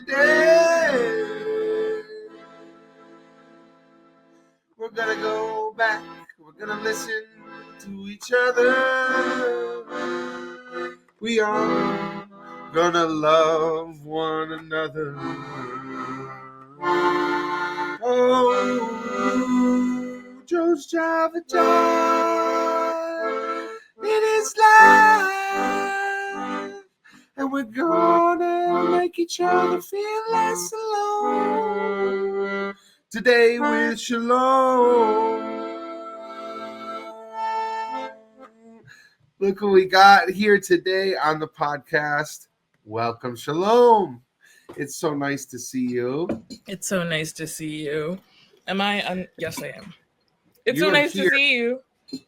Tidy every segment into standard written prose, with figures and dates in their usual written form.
today. We're gonna go back. We're gonna listen to each other. We are gonna love one another. Oh, Joe's Jive and Jive. It is live. And we're gonna make each other feel less alone. Today with Shalom. Look what we got here today on the podcast. Welcome, Shalom. It's so nice to see you. It's so nice to see you. Am I? Yes, I am. It's You so are nice here. to see you.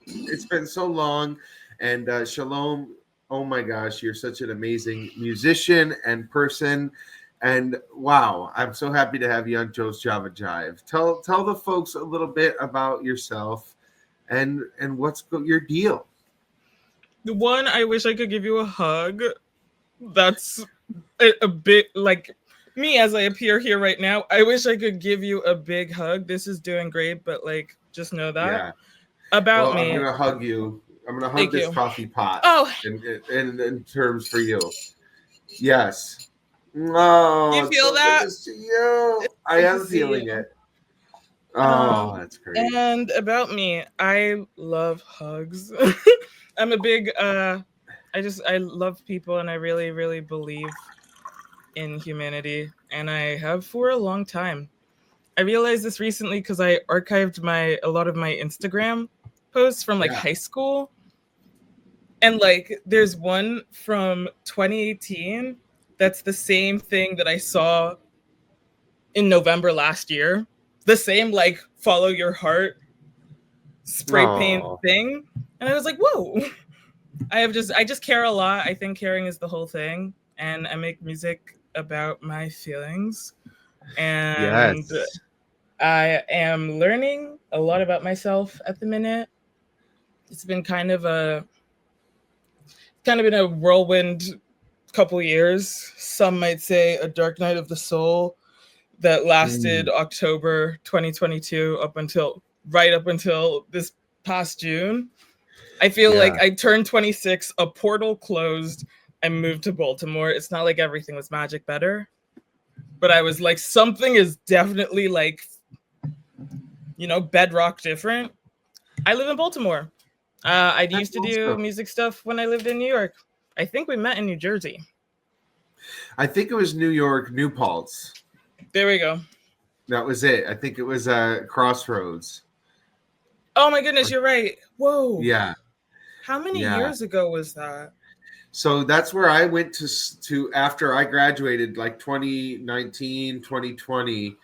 It's been so long. And Shalom, oh my gosh, you're such an amazing musician and person. And wow, I'm so happy to have you on Joe's Java Jive. Tell the folks a little bit about yourself and what's your deal. The one, I wish I could give you a hug. That's a bit like me as I appear here right now. I wish I could give you a big hug. This is doing great, but like, just know that about me. I'm gonna hug you. I'm gonna hug Thank this you. coffee pot. Oh, in terms for you. Yes. Oh, you feel that? Good to see you. I am feeling it. Oh, that's great. And about me, I love hugs. I'm a big I love people, and I really, really believe in humanity, and I have for a long time. I realized this recently because I archived a lot of my Instagram posts from high school. And like there's one from 2018 that's the same thing that I saw in November last year. The same follow your heart spray paint thing. And I was like, whoa. I just care a lot. I think caring is the whole thing. And I make music about my feelings. And I am learning a lot about myself at the minute. It's been kind of been a whirlwind couple years. Some might say a dark night of the soul that lasted October 2022 right up until this past June. I feel like I turned 26, a portal closed, I moved to Baltimore. It's not like everything was magic better, but I was like, something is definitely bedrock different. I live in Baltimore. I used to do music stuff when I lived in New York. I think we met in New Jersey. I think it was New York, New Paltz. There we go. That was it. I think it was Crossroads. Oh my goodness, you're right. Whoa. Yeah. How many years ago was that? So that's where I went to after I graduated, 2019, 2020,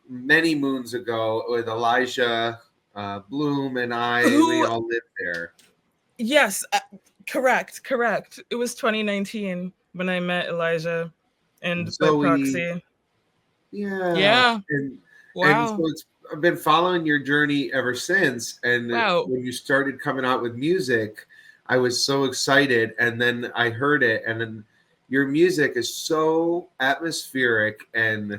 many moons ago, with Elijah Bloom and we all lived there. Yes, correct. It was 2019 when I met Elijah and by proxy. Yeah. Wow. And so I've been following your journey ever since. And when you started coming out with music, I was so excited. And then I heard it. And then your music is so atmospheric and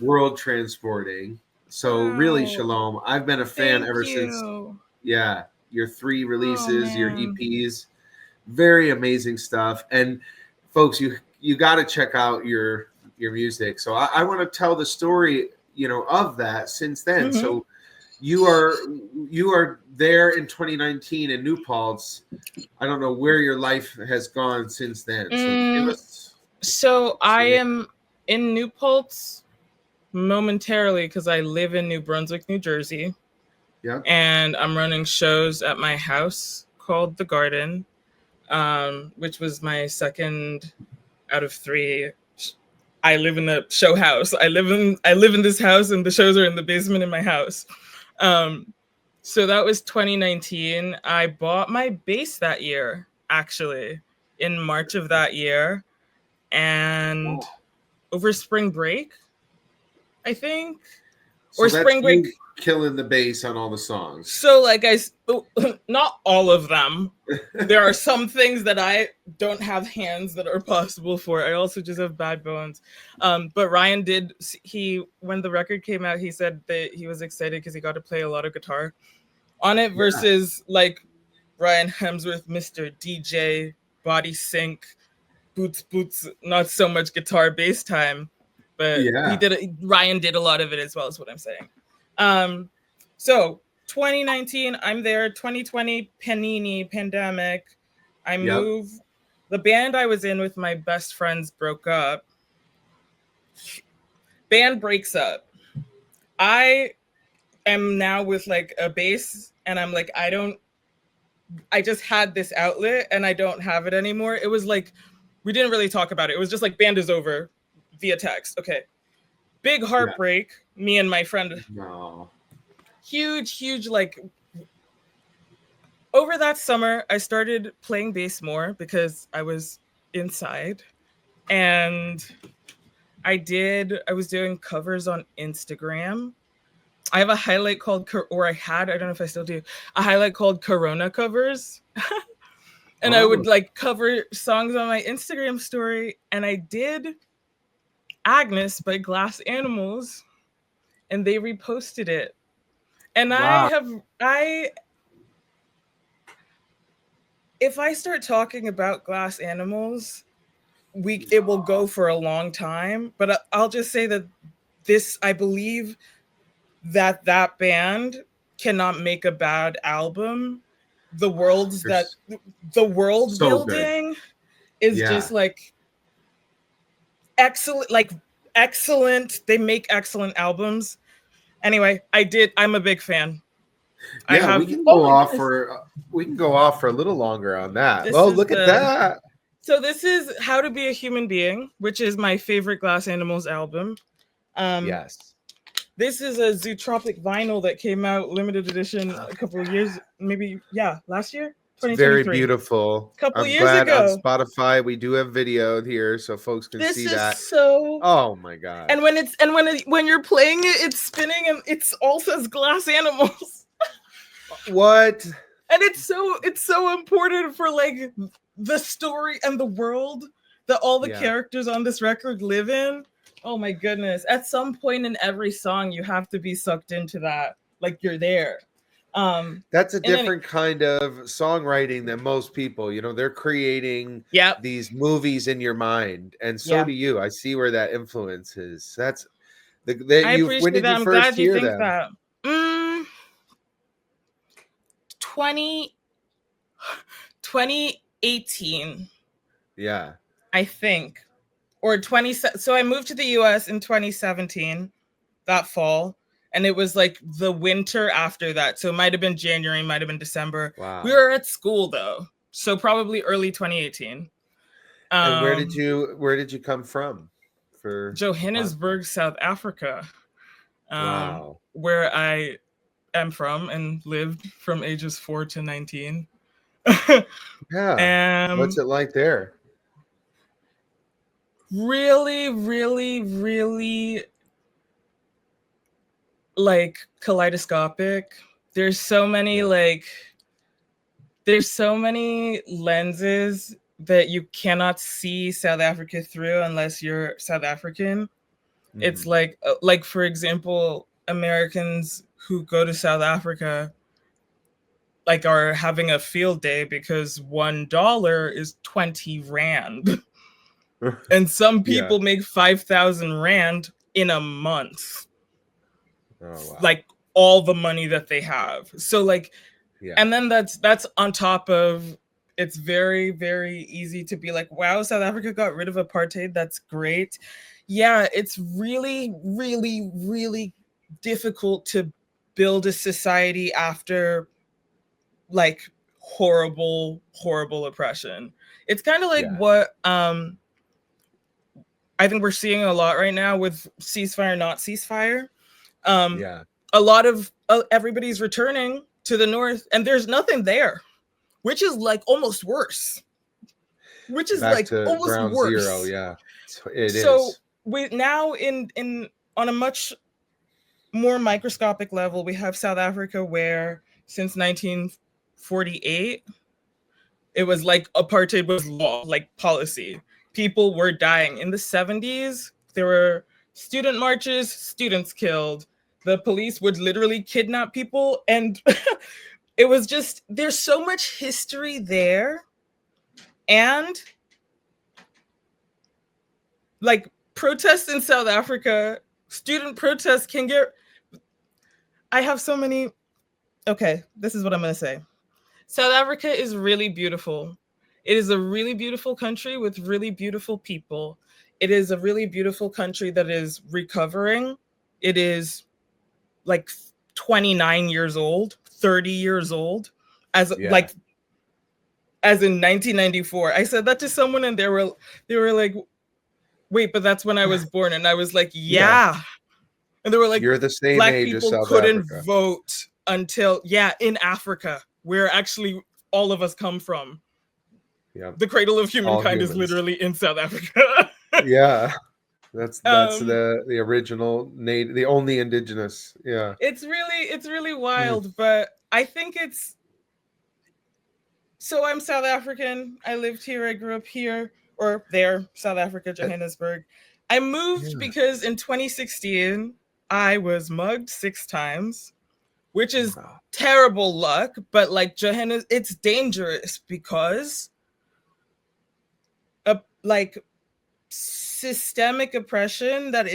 world transporting. So really, Shalom, I've been a fan ever since. Yeah. Your 3 releases, your EPs, very amazing stuff. And folks, you got to check out your music. So I want to tell the story, of that since then. Mm-hmm. So you are there in 2019 in New Paltz. I don't know where your life has gone since then. So I am in New Paltz momentarily because I live in New Brunswick, New Jersey. Yeah. And I'm running shows at my house called The Garden, which was my second out of 3. I live in the show house. I live in this house, and the shows are in the basement in my house. So that was 2019. I bought my bass that year, actually, in March of that year. And over spring break, I think. Or spring break. killing the bass on all the songs. So like not all of them. There are some things that I don't have hands that are possible for. I also just have bad bones. But Ryan did, when the record came out, he said that he was excited because he got to play a lot of guitar on it versus like Ryan Hemsworth, Mr. DJ, body sync, boots, not so much guitar bass time. But Ryan did a lot of it as well, is what I'm saying. So 2019, I'm there. 2020, Panini, pandemic. I move. The band I was in with my best friends broke up. Band breaks up. I am now with like a bass, and I'm like, I just had this outlet, and I don't have it anymore. It was like, we didn't really talk about it. It was just like, band is over via text. Okay. Big heartbreak. Me and my friend. No. Huge, like, over that summer, I started playing bass more because I was inside, and I was doing covers on Instagram. I have a highlight called, I don't know if I still do, a highlight called Corona Covers. And I would like cover songs on my Instagram story, and I did Agnes by Glass Animals, and they reposted it. And if I start talking about Glass Animals, it will go for a long time, but I'll just say that I believe that band cannot make a bad album. The world building is just like excellent. They make excellent albums. Anyway, I'm a big fan. Yeah, we can go off for a little longer on that. Look at that. So this is How to Be a Human Being, which is my favorite Glass Animals album. Yes. This is a Zootropic vinyl that came out limited edition a couple of years, last year. It's very beautiful. I'm glad ago. On Spotify we do have video here, so folks can see that. So. Oh my god! And when you're playing it, it's spinning, and it's all says Glass Animals. What? And it's so important for like the story and the world that all the characters on this record live in. Oh my goodness! At some point in every song, you have to be sucked into that, like you're there. That's a different kind of songwriting than most people. You know, they're creating these movies in your mind, and so do you. I see where that influence is. That's I appreciate when did that. You first hear them? That. 2018. Yeah, I think, or 20. So I moved to the US in 2017, that fall. And it was like the winter after that. So it might have been January, might have been December. Wow. We were at school though. So probably early 2018. And where did you come from? For Johannesburg, South Africa. Wow. Where I am from and lived from ages 4 to 19. Yeah. What's it like there? Really, really, really like kaleidoscopic. There's so many lenses that you cannot see South Africa through unless you're South African. Mm-hmm. It's like for example, Americans who go to South Africa like are having a field day because $1 is 20 rand. And some people make 5,000 rand in a month. Oh, wow. Like all the money that they have. So like, and then that's on top of, it's very, very easy to be like, wow, South Africa got rid of apartheid. That's great. Yeah, it's really, really, really difficult to build a society after like horrible, horrible oppression. It's kind of like what I think we're seeing a lot right now with ceasefire, not ceasefire. A lot of everybody's returning to the north and there's nothing there, which is like almost worse. Which is back like to almost ground worse. Zero, yeah. It so is. we now in on a much more microscopic level, we have South Africa, where since 1948, it was like apartheid was law, like policy. People were dying. In the 70s, there were student marches, students killed. The police would literally kidnap people. And it was just, there's so much history there. And like protests in South Africa, student protests can get. I have so many. Okay, this is what I'm going to say. South Africa is really beautiful. It is a really beautiful country with really beautiful people. It is a really beautiful country that is recovering. It is like 29 years old, 30 years old, as like as in 1994. I said that to someone and they were like, wait, but that's when I was born. And I was like, yeah. And they were like, you're the same Black age people as South couldn't Africa. vote until, in Africa, where actually all of us come from. Yeah. The cradle of humankind is literally in South Africa. Yeah. That's the original native, the only indigenous. Yeah. It's really wild, but I think it's. So I'm South African. I lived here. I grew up here or there, South Africa, Johannesburg. I moved because in 2016 I was mugged 6 times, which is terrible luck. But like it's dangerous because like systemic oppression that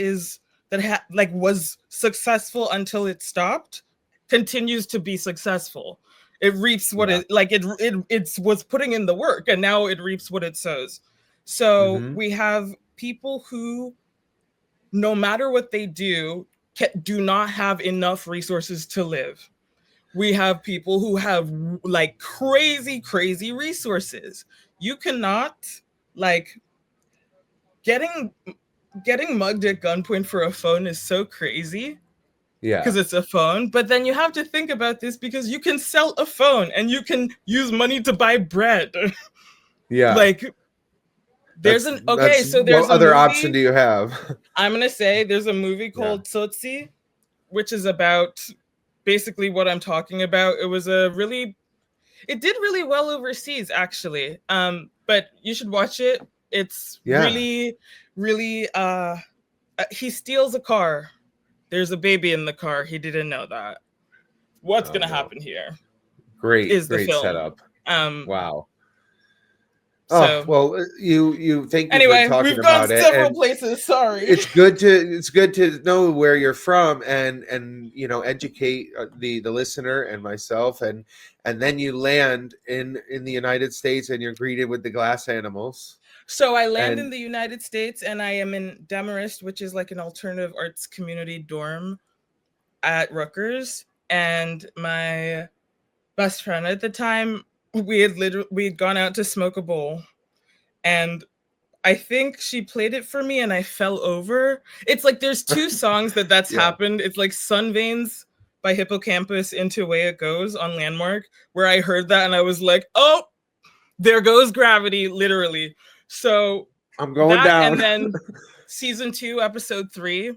was successful until it stopped continues to be successful. It reaps what it was putting in the work, and now it reaps what it sows. So we have people who, no matter what they do not have enough resources to live. We have people who have like crazy resources. You cannot like getting mugged at gunpoint for a phone is so crazy. Yeah. Because it's a phone. But then you have to think about this because you can sell a phone and you can use money to buy bread. Yeah. Like there's there's what other option do you have? I'm going to say there's a movie called Tsotsi, which is about basically what I'm talking about. It did really well overseas, actually. But you should watch it. It's really he steals a car. There's a baby in the car. He didn't know that. What's going to happen here? Great film. Setup. Wow. So, well, you thank you anyway, for talking we've gone about it. several places. Sorry. It's good to know where you're from and educate the listener and myself, and then you land in the United States and you're greeted with the glass animals. So I land in the United States and I am in Demarest, which is like an alternative arts community dorm at Rutgers. And my best friend at the time, we'd gone out to smoke a bowl, and I think she played it for me and I fell over. It's like there's 2 songs that's happened. It's like Sun Veins by Hippocampus into Way It Goes on Landmark, where I heard that and I was like, oh, there goes gravity, literally. So I'm going down. And then season 2, episode 3,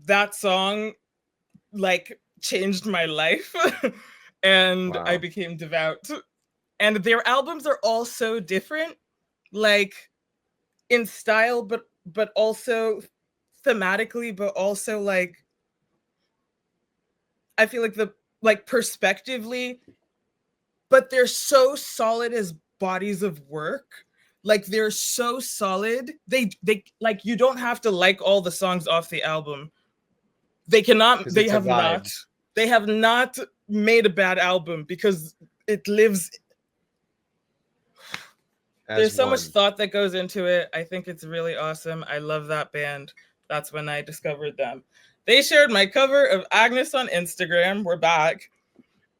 that song like changed my life. And I became devout. And their albums are all so different, like in style, but also thematically, but also like I feel like perspectively, but they're so solid as bodies of work. Like they're so solid. They like, you don't have to like all the songs off the album. They have not made a bad album because it lives. There's so much thought that goes into it. I think it's really awesome. I love that band. That's when I discovered them. They shared my cover of Agnes on Instagram. We're back.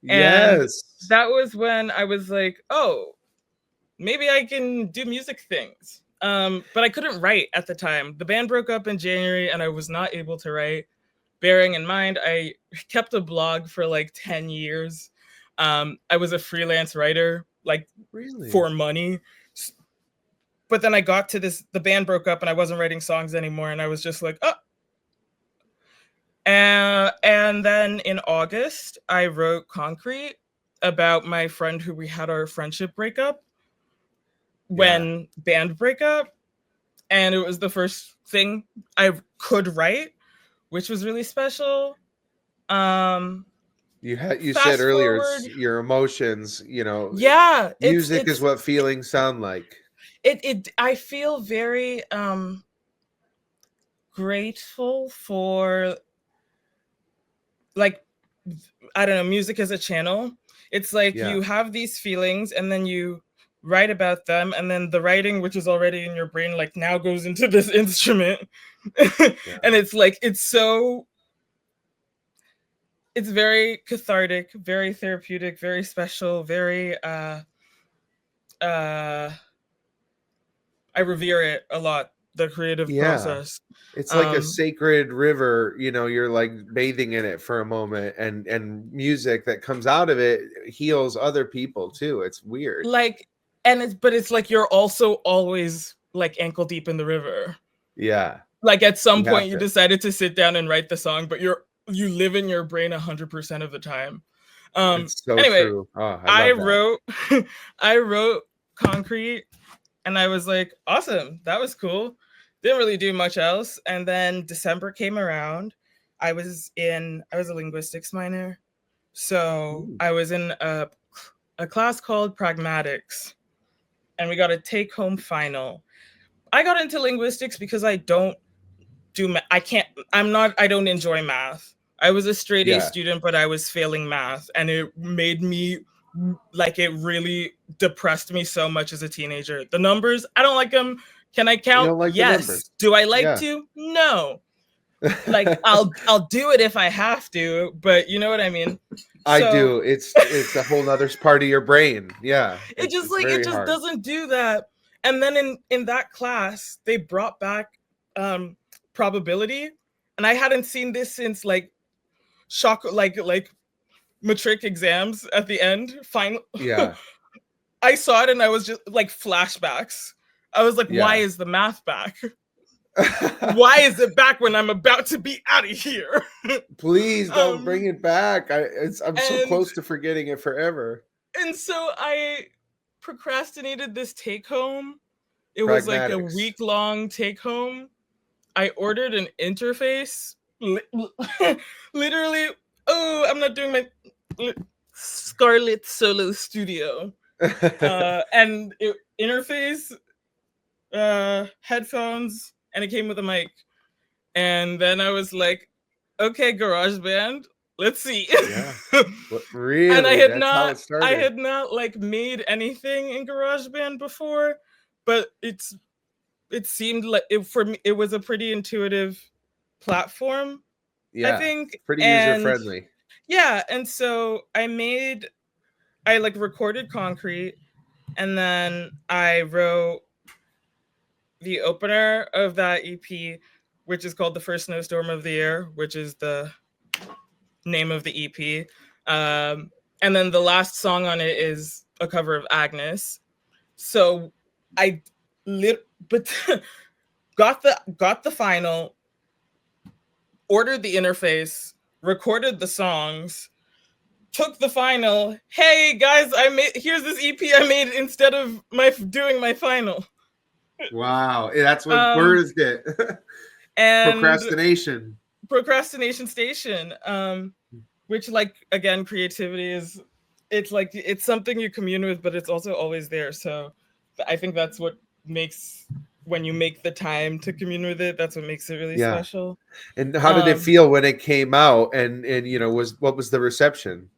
And that was when I was like, oh, maybe I can do music things. But I couldn't write at the time. The band broke up in January and I was not able to write. Bearing in mind, I kept a blog for like 10 years. I was a freelance writer, like for money. But then I got to the band broke up and I wasn't writing songs anymore. And I was just like, oh, And then in August, I wrote Concrete about my friend who we had our friendship breakup when band breakup. And it was the first thing I could write, which was really special. You said Fast earlier forward. it's your emotions, you know, Yeah, music is what feelings sound like. I feel very grateful for, like, I don't know, music as a channel. It's like you have these feelings and then you write about them, and then the writing, which is already in your brain, like now goes into this instrument. And it's like it's very cathartic, very therapeutic, very special, very I revere it a lot, the creative process. It's like a sacred river, you know, you're like bathing in it for a moment, and music that comes out of it heals other people too. It's weird. Like, but it's like you're also always like ankle deep in the river. Yeah. Like at some point you decided to sit down and write the song, but you live in your brain 100% of the time. It's so Anyway, true. Oh, I love that. I wrote Concrete, and I was like, awesome, that was cool. Didn't really do much else. And then December came around. I was a linguistics minor. So I was in a class called Pragmatics, and we got a take-home final. I got into linguistics because I don't enjoy math. I was a straight A student, but I was failing math, and it made me, like, it really depressed me so much as a teenager. The numbers, I don't like them. Can I count? Like yes. Do I like to? No. Like, I'll do it if I have to, but you know what I mean? I do. It's a whole other part of your brain. Yeah. It just doesn't do that. And then in that class, they brought back probability, and I hadn't seen this since like matric exams at the end. Final. Yeah. I saw it and I was just like flashbacks. I was like, why is the math back? Why is it back when I'm about to be out of here? Please don't bring it back. I'm so close to forgetting it forever. And so I procrastinated this take home. It was like a week-long take home. I ordered an interface. Literally, I'm not doing my Scarlett Solo Studio. And interface, headphones, and it came with a mic. And then I was like, okay, GarageBand, let's see. Yeah. Really? And I had not like made anything in GarageBand before, but it seemed like for me it was a pretty intuitive platform. Yeah, I think pretty user friendly. Yeah, and so I recorded Concrete, and then I wrote the opener of that EP, which is called The First Snowstorm of the Year, which is the name of the EP. And then the last song on it is a cover of Agnes. So I got the final, ordered the interface, recorded the songs, took the final. Hey guys, here's this EP I made instead of doing my final. Wow, that's what birthed it. And Procrastination Station. Which, like, again, creativity is, it's something you commune with, but it's also always there. So I think that's what makes, when you make the time to commune with it, that's what makes it really special. And how did it feel when it came out? And you know, what was the reception?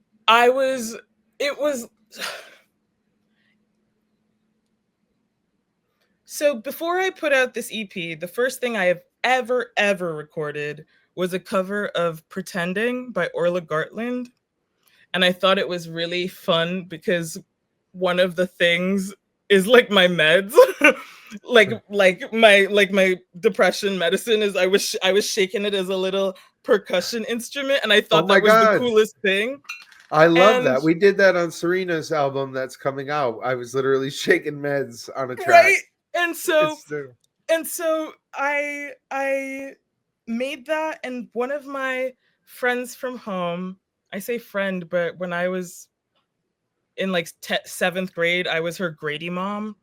So before I put out this EP, the first thing I have ever recorded was a cover of Pretending by Orla Gartland. And I thought it was really fun because one of the things is like my meds. like my depression medicine is I was shaking it as a little percussion instrument, and I thought that was the coolest thing. I love that. We did that on Serena's album that's coming out. I was literally shaking meds on a track. Right. And so I made that, and one of my friends from home. I say friend, but when I was in like 7th grade, I was her Grady mom,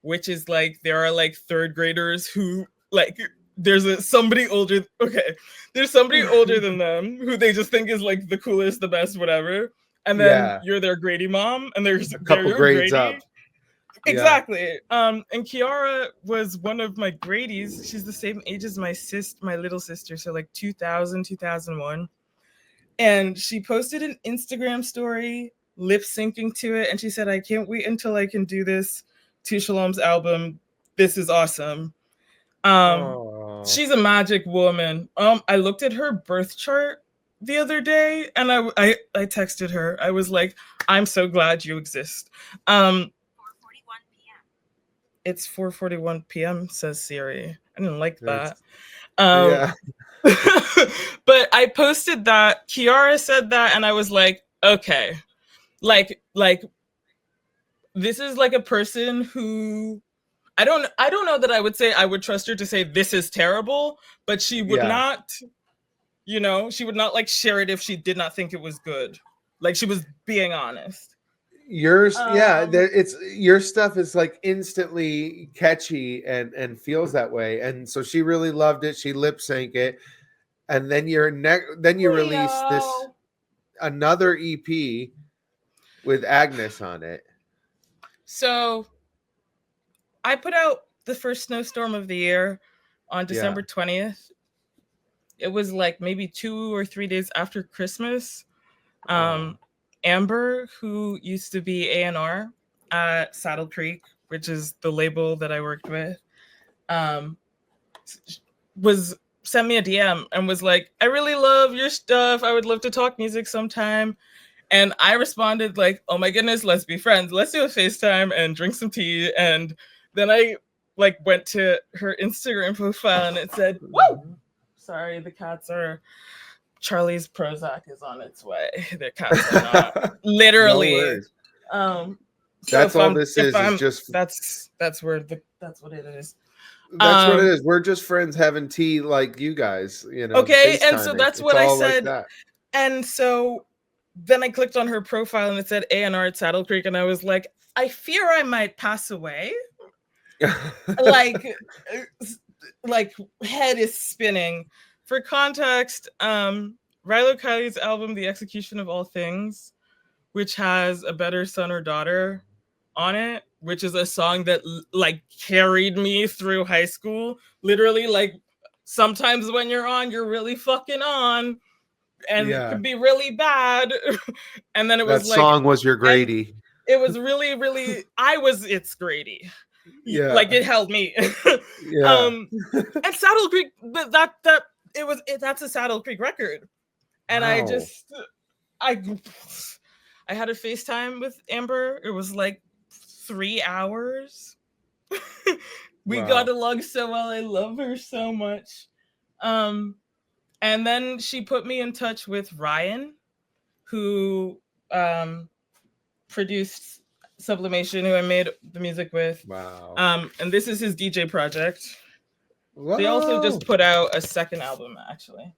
which is like there are like 3rd graders who like there's somebody older. Okay, there's somebody older than them who they just think is like the coolest, the best, whatever. And then you're their Grady mom, and they're your grades Grady. up. Exactly. And Kiara was one of my Grady's. She's the same age as my little sister, so like 2000, 2001. And she posted an Instagram story lip syncing to it, and she said, "I can't wait until I can do this to Shalom's album. This is awesome." She's a magic woman. I looked at her birth chart the other day, and I texted her. I was like, "I'm so glad you exist." 4:41 p.m. It's 4:41 p.m. says Siri. I didn't like that. Yeah. But I posted that. Kiara said that, and I was like, okay, like this is like a person who I don't know that I would say I would trust her to say this is terrible, but she would not, she would not like share it if she did not think it was good. Like she was being honest. Yours, it's your stuff is like instantly catchy and feels that way, and so she really loved it. She lip sync it, and then you release this another EP with Agnes on it. So I put out the first snowstorm of the year on December 20th. It was like maybe 2 or 3 days after Christmas. Amber, who used to be A&R at Saddle Creek, which is the label that I worked with, sent me a DM and was like, "I really love your stuff. I would love to talk music sometime." And I responded like, "Oh my goodness, let's be friends. Let's do a FaceTime and drink some tea." And then I like went to her Instagram profile and it said, "Whoa, sorry, the cats are." Charlie's Prozac is on its way. The cats are not literally. No that's all this is just that's what it is. That's what it is. We're just friends having tea like you guys, Okay, and so that's what I said. Like and so then I clicked on her profile and it said A&R at Saddle Creek, and I was like, I fear I might pass away. like head is spinning. For context, Rilo Kiley's album, The Execution of All Things, which has A Better Son or Daughter on it, which is a song that like carried me through high school. Literally, like sometimes when you're on, you're really fucking on, and it could be really bad. And then it was that song was your Grady. It was really, really. It's Grady. Yeah, like it held me. And Saddle Creek, but that's a Saddle Creek record, and wow. I had a FaceTime with Amber. It was like 3 hours. We got along so well. I love her so much. And then she put me in touch with Ryan, who produced Sublimation, who I made the music with. Wow. And this is his DJ project. Whoa. They also just put out a second album, actually.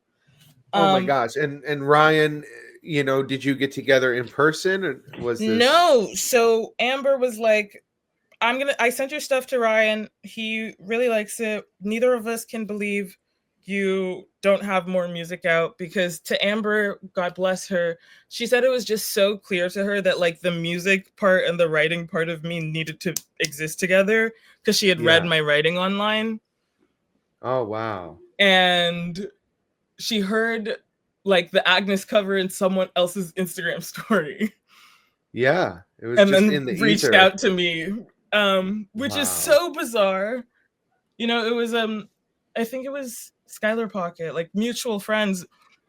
Oh my gosh. And Ryan, did you get together in person, or was this... No. So Amber was like, I sent your stuff to Ryan. He really likes it. Neither of us can believe you don't have more music out, because to Amber, God bless her, she said it was just so clear to her that like the music part and the writing part of me needed to exist together, because she had read my writing online. Oh, wow. And she heard like the Agnes cover in someone else's Instagram story. Yeah. It was and just then in the reached ether. Out to me, which is so bizarre. It was, I think it was Skylar Pocket, like mutual friends.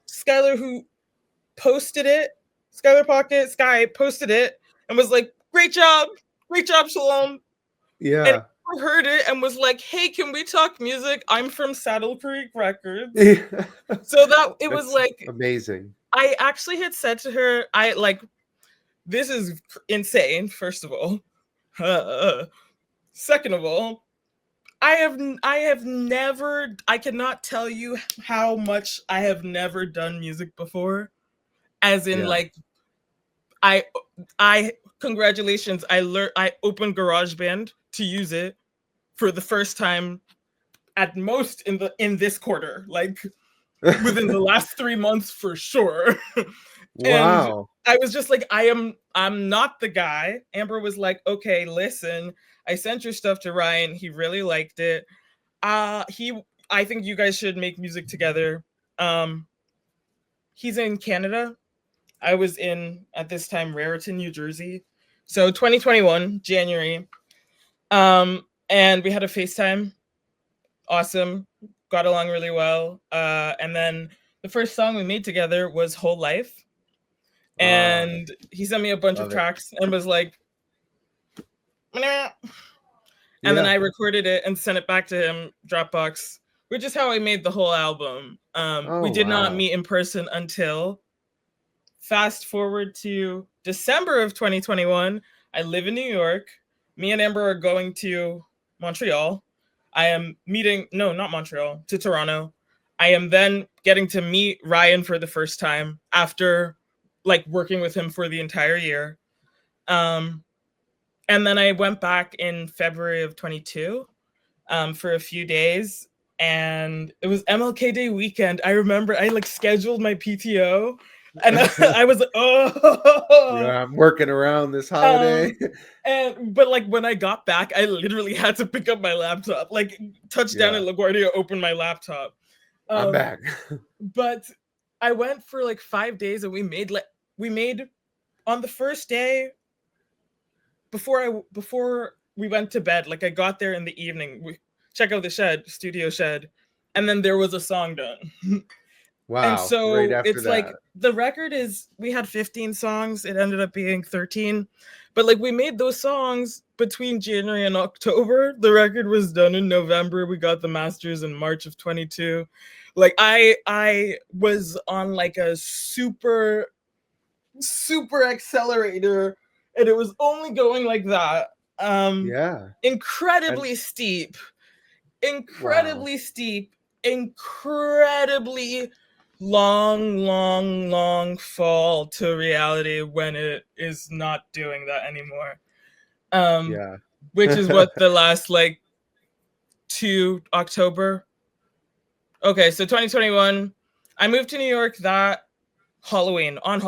Skylar, who posted it, Skylar Pocket, Sky posted it and was like, great job, Shalom. Yeah. And I heard it and was like, hey, can we talk music? I'm from Saddle Creek Records. So that it was like amazing. I actually had said to her, this is insane, first of all. Second of all, I have never, I cannot tell you how much I have never done music before. As in, like, I congratulations, I opened GarageBand to use it for the first time at most in this quarter, like within the last 3 months for sure. And Wow. I was just like, I'm not the guy. Amber was like, okay, listen, I sent your stuff to Ryan. He really liked it. I think you guys should make music together. He's in Canada. I was in, at this time, Raritan, New Jersey. So 2021, January. And we had a FaceTime. Awesome. Got along really well. And then the first song we made together was Whole Life. And he sent me a bunch of tracks and was like, nah. And then I recorded it and sent it back to him, Dropbox, which is how I made the whole album. We did not meet in person until, fast forward to December of 2021. I live in New York. Me and Amber are going to Montreal. I am meeting, no, not Montreal, to Toronto. I am then getting to meet Ryan for the first time after like working with him for the entire year. And then I went back in February of 22 for a few days, and it was MLK Day weekend. I remember I like scheduled my PTO, and I was like, oh, yeah, I'm working around this holiday. But like when I got back, I literally had to pick up my laptop, like touch down at LaGuardia, open my laptop. I'm back. But I went for like 5 days, and we made on the first day, before we went to bed, like I got there in the evening, we check out the studio shed, and then there was a song done. Wow. And so right after it's that. like the record is, we had 15 songs, it ended up being 13, but like we made those songs between January and October. The record was done in November. We got the masters in March of 22. Like I was on like a super accelerator, and it was only going like that. Incredibly steep, incredibly long fall to reality when it is not doing that anymore. Which is what the last like 2 October. Okay, so 2021, I moved to New York that Halloween. I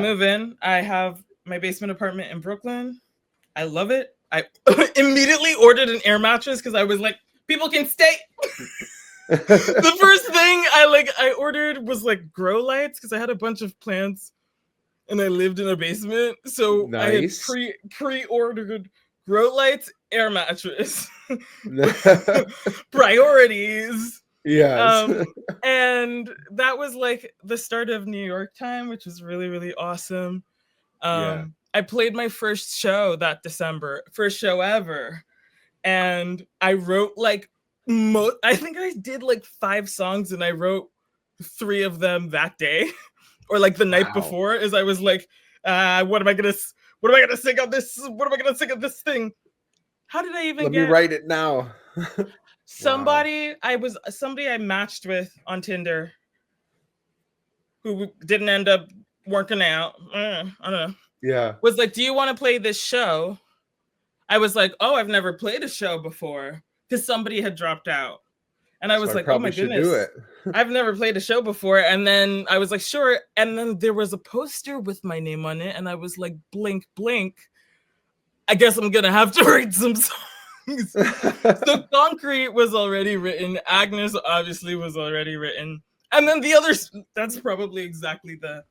move in. I have my basement apartment in Brooklyn. I love it. I immediately ordered an air mattress because I was like, people can stay. The first thing I ordered was like grow lights because I had a bunch of plants and I lived in a basement. So I had pre-ordered grow lights, air mattress. Priorities. Yes. And that was like the start of New York time, which was really, really awesome. I played my first show that December, first show ever. And I wrote like, I think I did like 5 songs, and I wrote 3 of them that day or like the night before, as I was like, what am I gonna sing on this? What am I gonna sing on this thing? How did I even Let me write it now. Somebody I matched with on Tinder who didn't end up working out. I don't know. Yeah. Was like, do you want to play this show? I was like, oh, I've never played a show before, because somebody had dropped out. And I was like, oh my goodness, I've never played a show before. And then I was like, sure. And then there was a poster with my name on it. And I was like, blink, blink. I guess I'm going to have to write some songs. So Concrete was already written. Agnes obviously was already written. And then the others, that's probably exactly the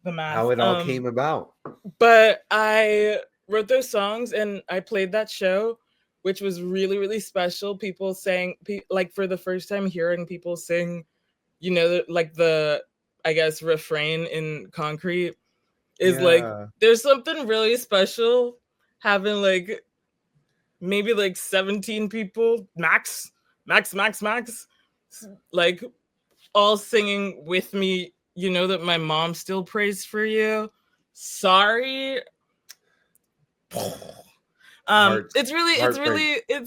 math. How it all came about. But I wrote those songs and I played that show, which was really, really special. People sang, like for the first time hearing people sing, you know, like the, I guess, refrain in Concrete is like, there's something really special having like maybe like 17 people max, like all singing with me. You know that my mom still prays for you. Sorry. It's really, heartbreak. it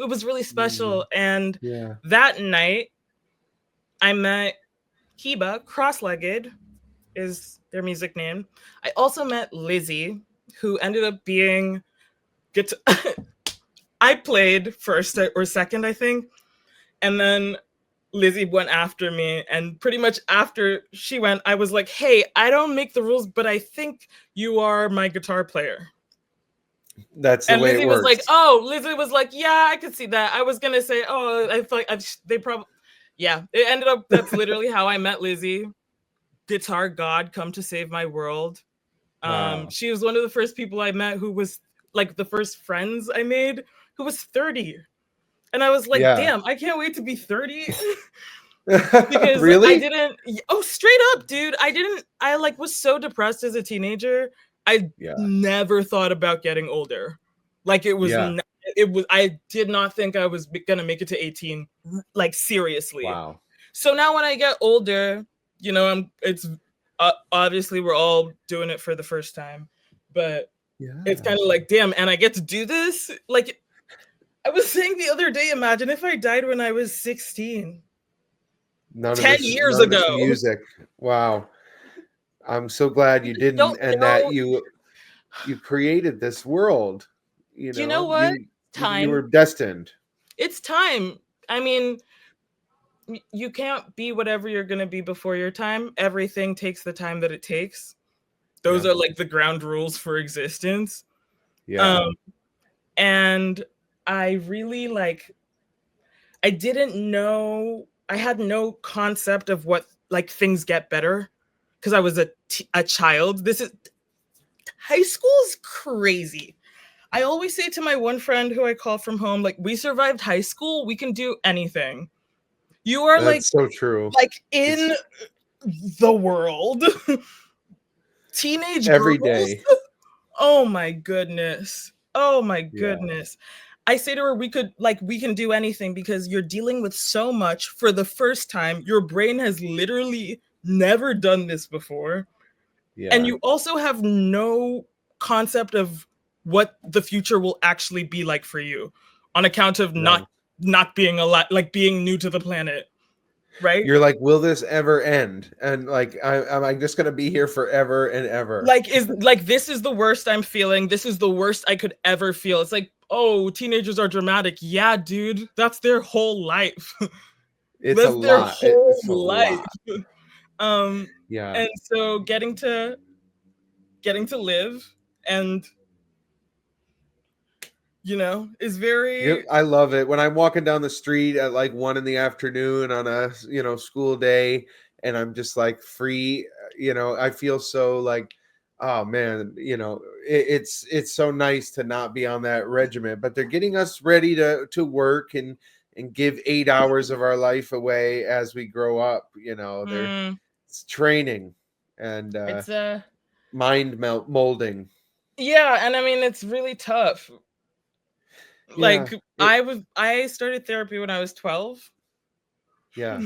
was really special. And Yeah. that night I met Kiba, Cross-Legged is their music name. I also met Lizzie, who ended up being I played first or second, I think, and then Lizzie went after me, and pretty much after she went, I was like, "Hey, I don't make the rules, but I think you are my guitar player." That's the And way it Lizzie was like, works. "Oh," Lizzie was like, "Yeah, I could see that." I was gonna say, "Oh, I feel like they probably." Yeah, it ended up. That's literally how I met Lizzie. Guitar God, come to save my world. Wow. She was one of the first people I met who was like the first friends I made who was 30. And I was like, Yeah. damn, I can't wait to be 30. Because I Really? didn't, oh, straight up, dude. I like was so depressed as a teenager. I Yeah. never thought about getting older. Like Yeah. I did not think I was gonna make it to 18, like seriously. Wow. So now when I get older, it's obviously we're all doing it for the first time, but it's Yeah. kind of like, damn, and I get to do this. Like I was saying the other day, imagine if I died when I was 16, None of 10 this, years none of this ago. music. Wow. I'm so glad you didn't, Don't and that you created this world. You you know know, what? you were Time. destined. It's time. I mean, you can't be whatever you're going to be before your time. Everything takes the time that it takes. Those Yeah. are like the ground rules for existence. Yeah. Um, and I really I didn't know, I had no concept of what like things get better because I was a child. High school is crazy. I always say to my one friend who I call from home, like, we survived high school, we can do anything. You are That's so true. like It's in the world. Teenage every girls. day. Oh my goodness. Oh my Yeah. goodness. I say to her, we can do anything because you're dealing with so much for the first time. Your brain has literally never done this before. And Yeah. you also have no concept of what the future will actually be like for you on account of No. not being a lot, like being new to the planet, right? You're like, will this ever end? And like, am I just gonna be here forever and ever? This is the worst I'm feeling. This is the worst I could ever feel. It's like, oh, teenagers are dramatic. Yeah, dude, that's their whole life. It's a That's their lot. whole It's a life. lot. Um, Yeah. and so getting to live and is Yep, very I love it. When I'm walking down the street at like 1 in the afternoon on a, school day, and I'm just like free, I feel so like, oh man, it's so nice to not be on that regiment, but they're getting us ready to work and give 8 hours of our life away as we grow up. It's training and it's molding. yeah, and I mean it's really tough. Yeah. Like I started therapy when I was 12. Yeah.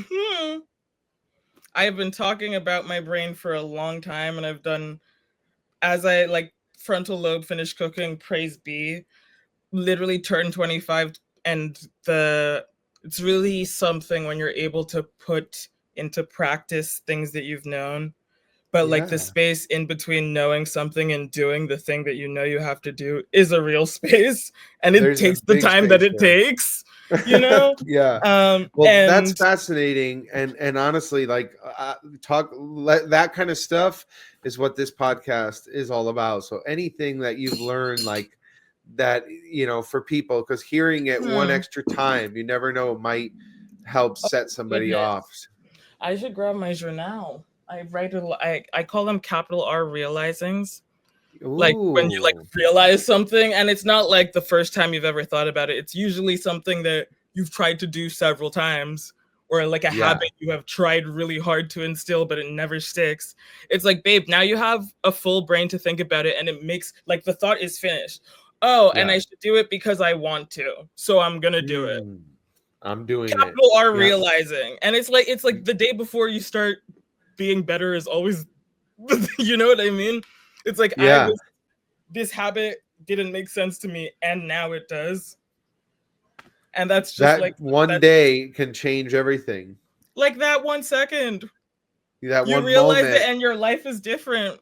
I've been talking about my brain for a long time, and I've done, as I like frontal lobe finished cooking, praise be, literally turned 25, and it's really something when you're able to put into practice things that you've known. But like the Yeah. space in between knowing something and doing the thing that you have to do is a real space, and it There's a takes the big time that space it there. takes, you know? Yeah. Well, that's And fascinating, and honestly, like that kind of stuff is what this podcast is all about. So anything that you've learned, like that, for people, because hearing it one extra time, you never know, it might help set somebody goodness, off. I should grab my journal. I call them capital R realizings. Like when you like Ooh. realize something, and it's not like the first time you've ever thought about it. It's usually something that you've tried to do several times, or like a Yeah. habit you have tried really hard to instill, but it never sticks. It's like, babe, now you have a full brain to think about it, and it makes like the thought is finished. Oh, and Yeah. I should do it because I want to, so I'm gonna do it. I'm doing it. Capital R Yeah. realizing, and it's like the day before you start being better is always, you know what I mean? It's like Yeah. this habit didn't make sense to me, and now it does. And that's just That like one that's day can change everything. like that 1 second. That You one realize it moment. and your life is different.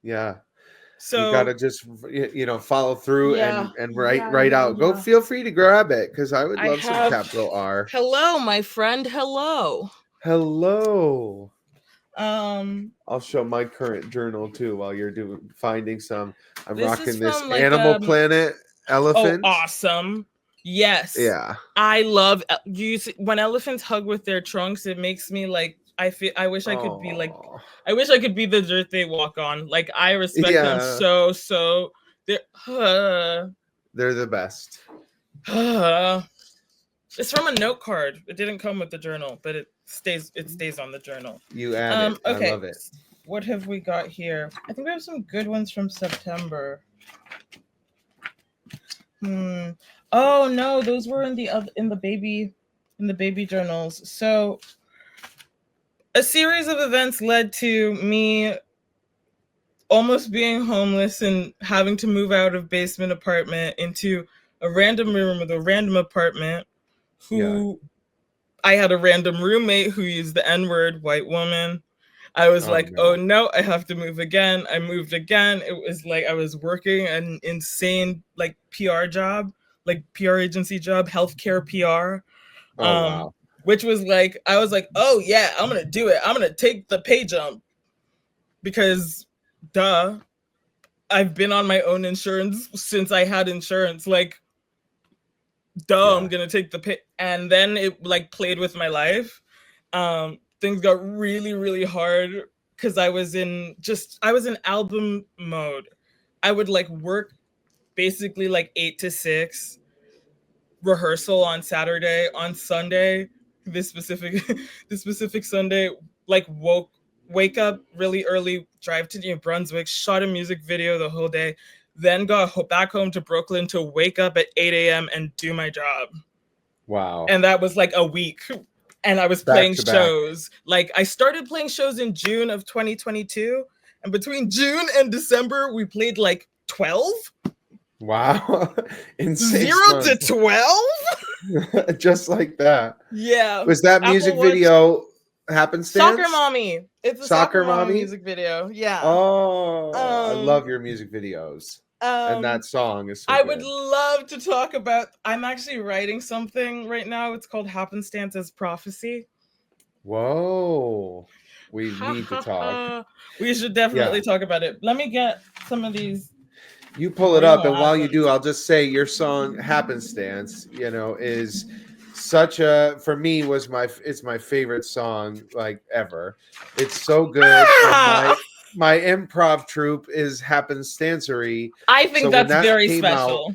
Yeah. You got So to just follow through yeah, and yeah, write yeah, out. Go yeah. feel free to grab it because I would I love some have capital R. hello, my friend. Hello. Hello. Um, I'll show my current journal too while you're finding some. I'm this is rocking this from like Animal Planet oh, elephant. awesome. Yes. Yeah. I love when elephants hug with their trunks, it makes me like I wish I could be like Oh. I wish I could be the dirt they walk on. Like I respect them Yeah. so they're They're the best. it's from a note card. It didn't come with the journal, but it stays on the journal. You add it. I Okay. love it. What have we got here? I think we have some good ones from September. Oh no, those were in the baby journals. So a series of events led to me almost being homeless and having to move out of basement apartment into a random room with a random apartment. I had a random roommate who used the N-word, white woman. I was like, no. oh no, I have to move again. I moved again. It was like I was working an insane like PR job, like PR agency job, healthcare PR. Oh wow. Which was like, I was like, oh yeah, I'm gonna do it. I'm gonna take the pay jump because duh. I've been on my own insurance since I had insurance. Like, duh, yeah. I'm gonna take the pay. And then it like played with my life. Things got really hard because I was in album mode. I would like work basically like 8 to 6, rehearsal on Saturday. On Sunday, this specific Sunday, like wake up really early, drive to New Brunswick, shot a music video the whole day, then got back home to Brooklyn to wake up at 8 a.m. and do my job. Wow. And that was like a week. And I was playing shows. Like I started playing shows in June of 2022. And between June and December, we played like 12. Wow. In 0 to 12? Just like that. Yeah. Was that music video happenstance? Soccer Mommy. It's a Soccer Mommy music video. Yeah. Oh, I love your music videos. And that song is so I good. would love to talk about. I'm actually writing something right now. It's called Happenstance as Prophecy. Whoa. We need to talk. We should definitely talk about it. Let me get some of these. You pull it up, and while you do, I'll just say your song Happenstance, is such a, for me, it's my favorite song like ever. It's so good. My improv troupe is Happenstancery. I think that's very special.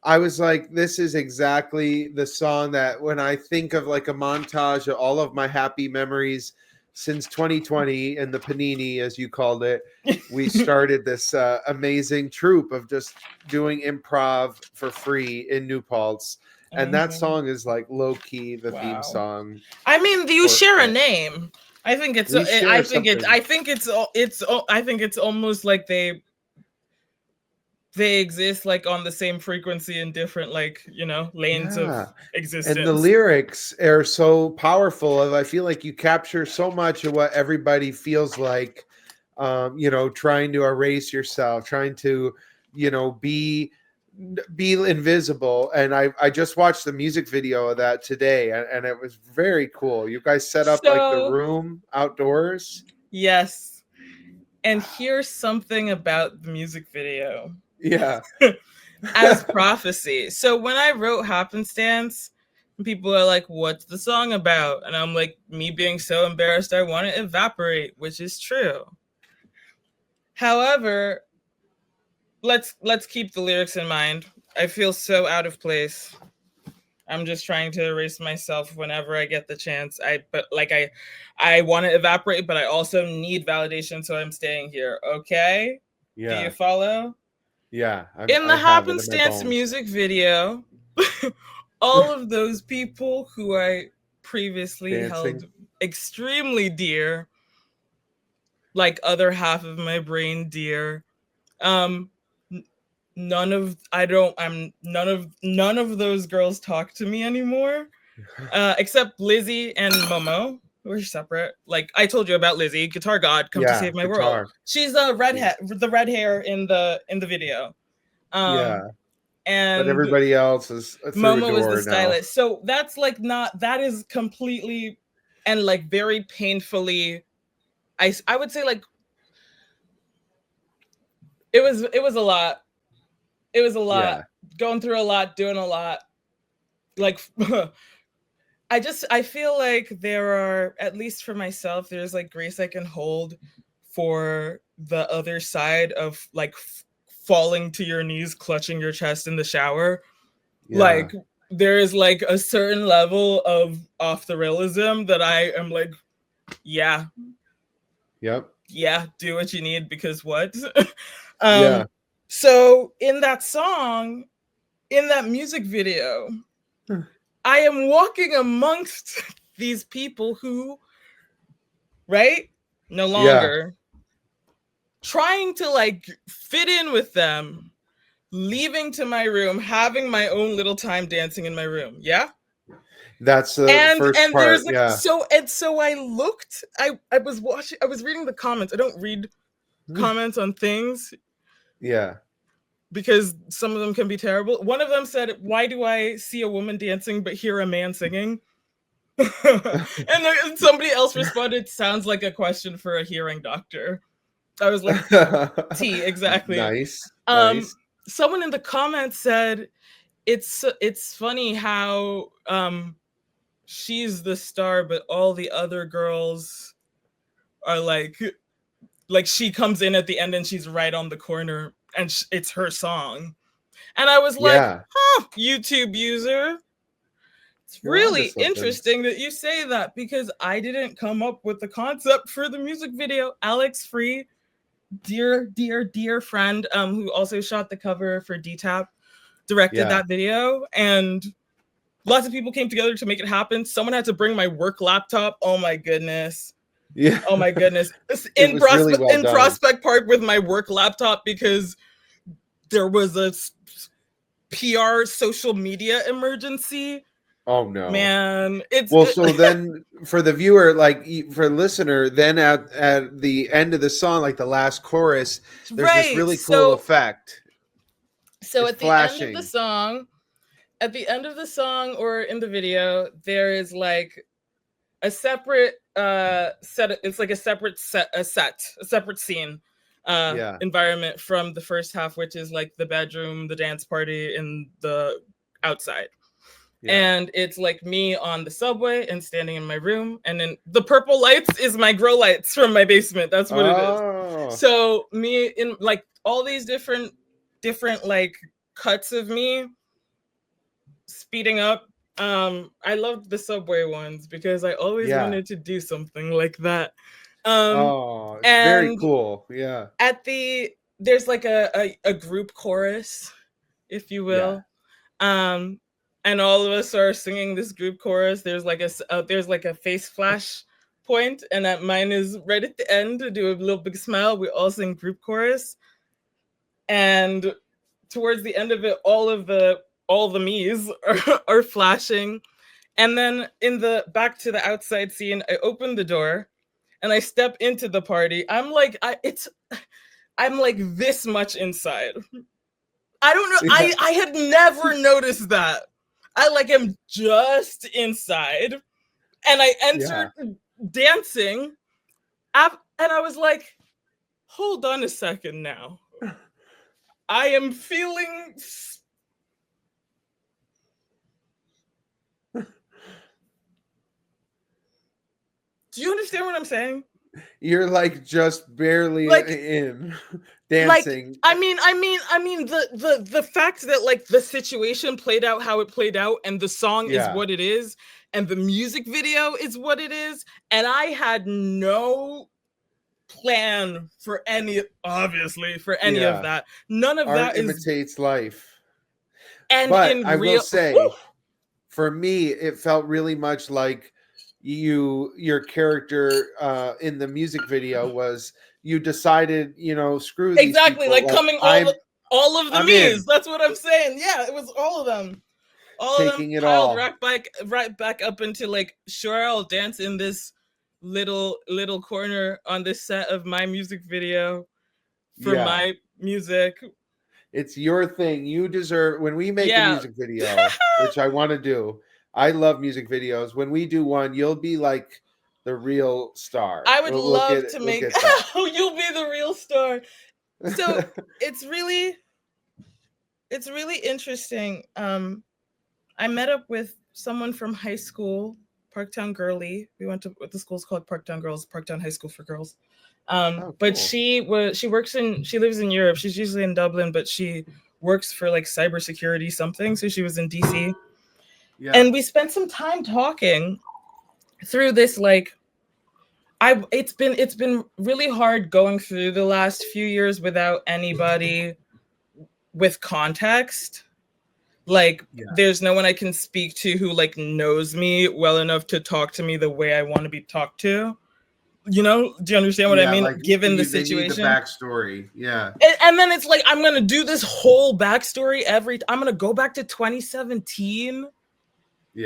I was like, this is exactly the song that when I think of like a montage of all of my happy memories since 2020 and the Panini, as you called it, we started this amazing troupe of just doing improv for free in New Paltz. And that song is like low key the theme song. I mean, you share a name. I think it's almost like they exist like on the same frequency in different lanes of existence. And the lyrics are so powerful. I feel like you capture so much of what everybody feels like, trying to erase yourself, trying to, be invisible. And I just watched the music video of that today, and it was very cool. You guys set up like the room outdoors. Yes. And here's something about the music video. Yeah. As prophecy. So when I wrote Happenstance, people are like, what's the song about? And I'm like, me being so embarrassed I want to evaporate, which is true. However, let's keep the lyrics in mind. I feel so out of place. I'm just trying to erase myself whenever I get the chance. I want to evaporate, but I also need validation, so I'm staying here. Okay? Yeah. Do you follow? Yeah. In the Happenstance music video, all of those people who I previously held extremely dear, like other half of my brain dear, none of those girls talk to me anymore. Except Lizzie and Momo. We're separate. Like I told you about Lizzie, Guitar God, Come to Save My World. She's the red hair in the video. Yeah. And but everybody else is Momo is the stylist. So that's like that is completely and like very painfully. I would say like it was a lot. It was a lot. Going through a lot, doing a lot. Like I feel like there are, at least for myself, there's like grace I can hold for the other side of like falling to your knees, clutching your chest in the shower. Yeah. Like there is like a certain level of off the realism that I am like, yeah. Yep. Yeah, do what you need because what? Yeah. So in that song, in that music video, I am walking amongst these people who, right? No longer trying to like fit in with them, leaving to my room, having my own little time dancing in my room. Yeah. That's the first part. There's like, so I looked, I was reading the comments. I don't read comments on things. Yeah. Because some of them can be terrible. One of them said, "Why do I see a woman dancing but hear a man singing?" and somebody else responded, "Sounds like a question for a hearing doctor." I was like, T, exactly. Nice. Someone in the comments said, it's funny how she's the star, but all the other girls are like she comes in at the end and she's right on the corner and it's her song. And I was like, YouTube user. It's really interesting that you say that because I didn't come up with the concept for the music video. Alex Free, dear friend, who also shot the cover for D-Tap, directed that video, and lots of people came together to make it happen. Someone had to bring my work laptop. Oh my goodness. Yeah. Oh my goodness. In Prospect Park with my work laptop because there was a PR social media emergency. Oh no, man! So then for the viewer, like for the listener, then at the end of the song, like the last chorus, there's this really cool effect. So at the end of the song, or in the video, there is like a separate set. It's like a separate scene. Environment from the first half, which is like the bedroom, the dance party, and the outside. And it's like me on the subway and standing in my room, and then the purple lights is my grow lights from my basement. That's what it is. So me in like all these different like cuts of me speeding up. I loved the subway ones because I always wanted to do something like that. It's very cool. Yeah. There's like a group chorus, if you will. And all of us are singing this group chorus. There's like a face flash point, and mine is right at the end to do a little big smile. We all sing group chorus, and towards the end of it, all the me's are flashing. And then in the back to the outside scene, I open the door and I step into the party. I'm like this much inside. I don't know. I had never noticed that. I like am just inside, and I entered dancing, and I was like, hold on a second now. I am feeling. Do you understand what I'm saying? You're like just barely in dancing. Like, I mean the fact that like the situation played out how it played out, and the song is what it is, and the music video is what it is, and I had no plan for any of that. None of Art that imitates life. And but I will say, for me, it felt really much like your character in the music video was, you decided, screw these people. Like coming All of the I'm me's. in. That's what I'm saying. Yeah, it was all of them. All of them Taking it piled all. right back up into like, sure, I'll dance in this little corner on this set of my music video for Yeah. my music. It's your thing. You deserve, when we make a Yeah. music video, which I want to do. I love music videos. When we do one, you'll be like the real star. I would We'll get love it. to We'll make get that. you'll be the real star. So it's really interesting. I met up with someone from high school, Parktown Girly. We went to what the school's called, Parktown Girls, Parktown High School for Girls. Oh, But cool. she lives in Europe. She's usually in Dublin, but she works for like cybersecurity something. So she was in DC. Yeah. And we spent some time talking through this, like, it's been really hard going through the last few years without anybody with context. Like, there's no one I can speak to who like knows me well enough to talk to me the way I want to be talked to. You know, do you understand what I mean? Like Given the they need the situation. backstory. Yeah. And then it's like, I'm going to do this whole backstory I'm going to go back to 2017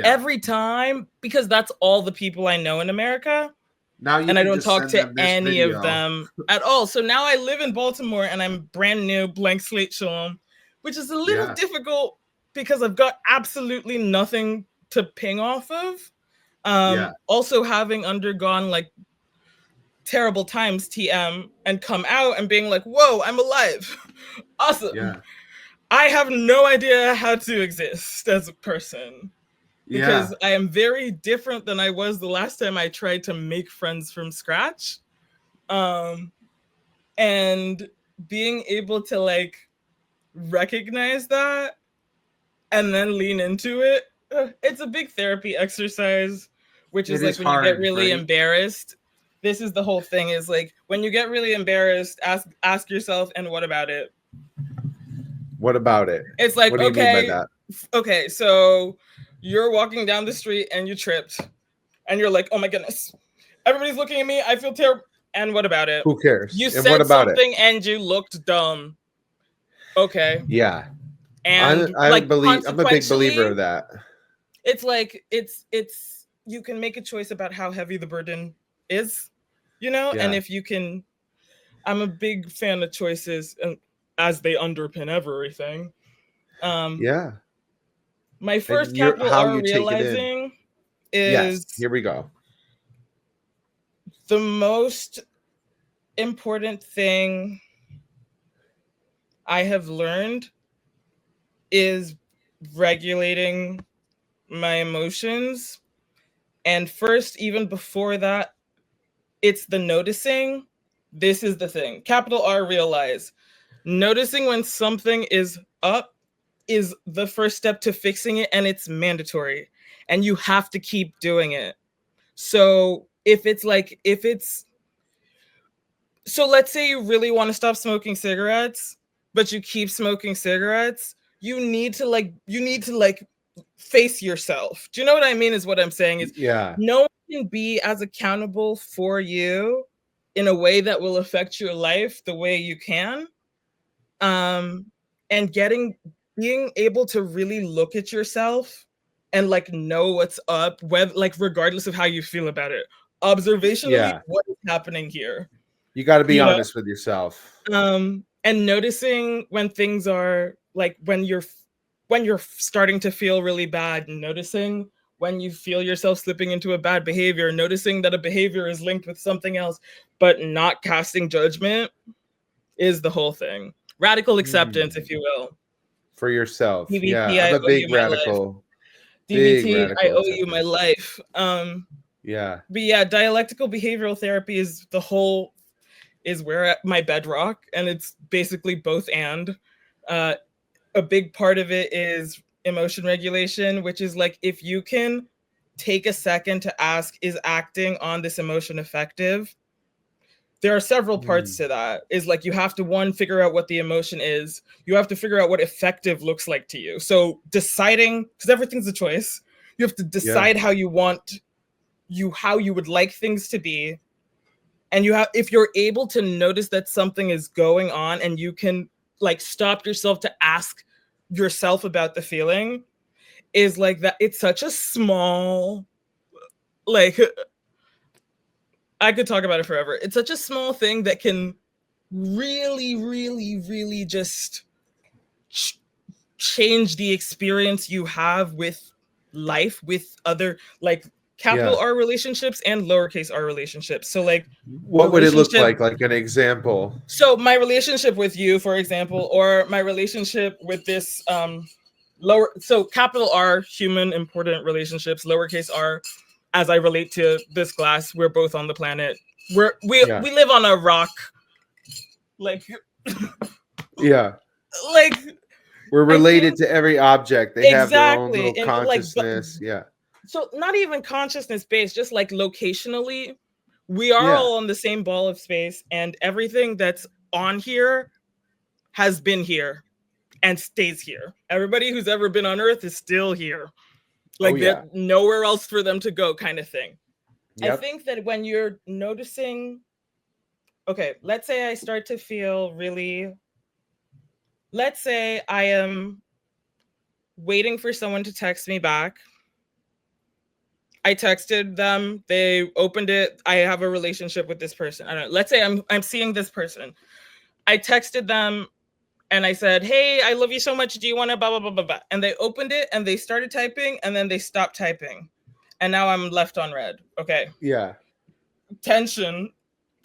every time, because that's all the people I know in America. Now you and I can don't just talk send to them this any video. of them at all. So now I live in Baltimore and I'm brand new, blank slate Shalom, which is a little difficult because I've got absolutely nothing to ping off of. Also having undergone like terrible times TM and come out and being like, whoa, I'm alive. Awesome. Yeah. I have no idea how to exist as a person. Because I am very different than I was the last time I tried to make friends from scratch. And being able to like recognize that and then lean into it, it's a big therapy exercise, which is like when you get really embarrassed. This is the whole thing, is like when you get really embarrassed, ask yourself, and what about it? What about it? It's like, what do you mean by that? Okay, so you're walking down the street and you tripped and you're like, oh my goodness, everybody's looking at me, I feel terrible. And what about it? Who cares? You and said what about something it? and you looked dumb. Okay. Yeah. And I'm a big believer of that. It's like, it's you can make a choice about how heavy the burden is, you know? And if you can, I'm a big fan of choices, and as they underpin everything. My first capital R realizing is, here we go. The most important thing I have learned is regulating my emotions. And first, even before that, it's the noticing. This is the thing. Capital R realize. Noticing when something is up is the first step to fixing it, and it's mandatory. And you have to keep doing it. So so let's say you really want to stop smoking cigarettes, but you keep smoking cigarettes, you need to face yourself. Do you know what I mean? Is what I'm saying is, no one can be as accountable for you in a way that will affect your life the way you can. And being able to really look at yourself and like know what's up, whether like regardless of how you feel about it, observationally, what is happening here. You got to be honest with yourself. And noticing when things are like, when you're starting to feel really bad, noticing when you feel yourself slipping into a bad behavior, noticing that a behavior is linked with something else, but not casting judgment is the whole thing. Radical acceptance, if you will. For yourself. DVT, I'm a big radical. DVT, I owe you my life. But yeah, dialectical behavioral therapy is where my bedrock, and it's basically both and. A big part of it is emotion regulation, which is like, if you can take a second to ask, is acting on this emotion effective? There are several parts to that. Is like, you have to, one, figure out what the emotion is. You have to figure out what effective looks like to you. So deciding, because everything's a choice, you have to decide how you would like things to be. And if you're able to notice that something is going on and you can like stopped yourself to ask yourself about the feeling is like that it's such a small, like, I could talk about it forever. It's such a small thing that can really, really, really just change the experience you have with life, with other, like, capital R relationships and lowercase r relationships. So like, what would it look like an example? So my relationship with you, for example, or my relationship with this so capital R, human important relationships, lowercase r, as I relate to this glass, we're both on the planet. We live on a rock. Like like we're related to every object. They have their own little consciousness. Like, so not even consciousness based, just like locationally, we are all on the same ball of space, and everything that's on here has been here and stays here. Everybody who's ever been on Earth is still here. Like, there's nowhere else for them to go, kind of thing. I think that when you're noticing, okay, let's say I start to feel really, let's say I am waiting for someone to text me back. I texted them, they opened it. I have a relationship with this person. I don't know. Let's say I'm seeing this person. I texted them and I said, hey, I love you so much. Do you want to blah, blah, blah, blah, blah. And they opened it and they started typing and then they stopped typing. And now I'm left on red. Okay. Yeah. Tension.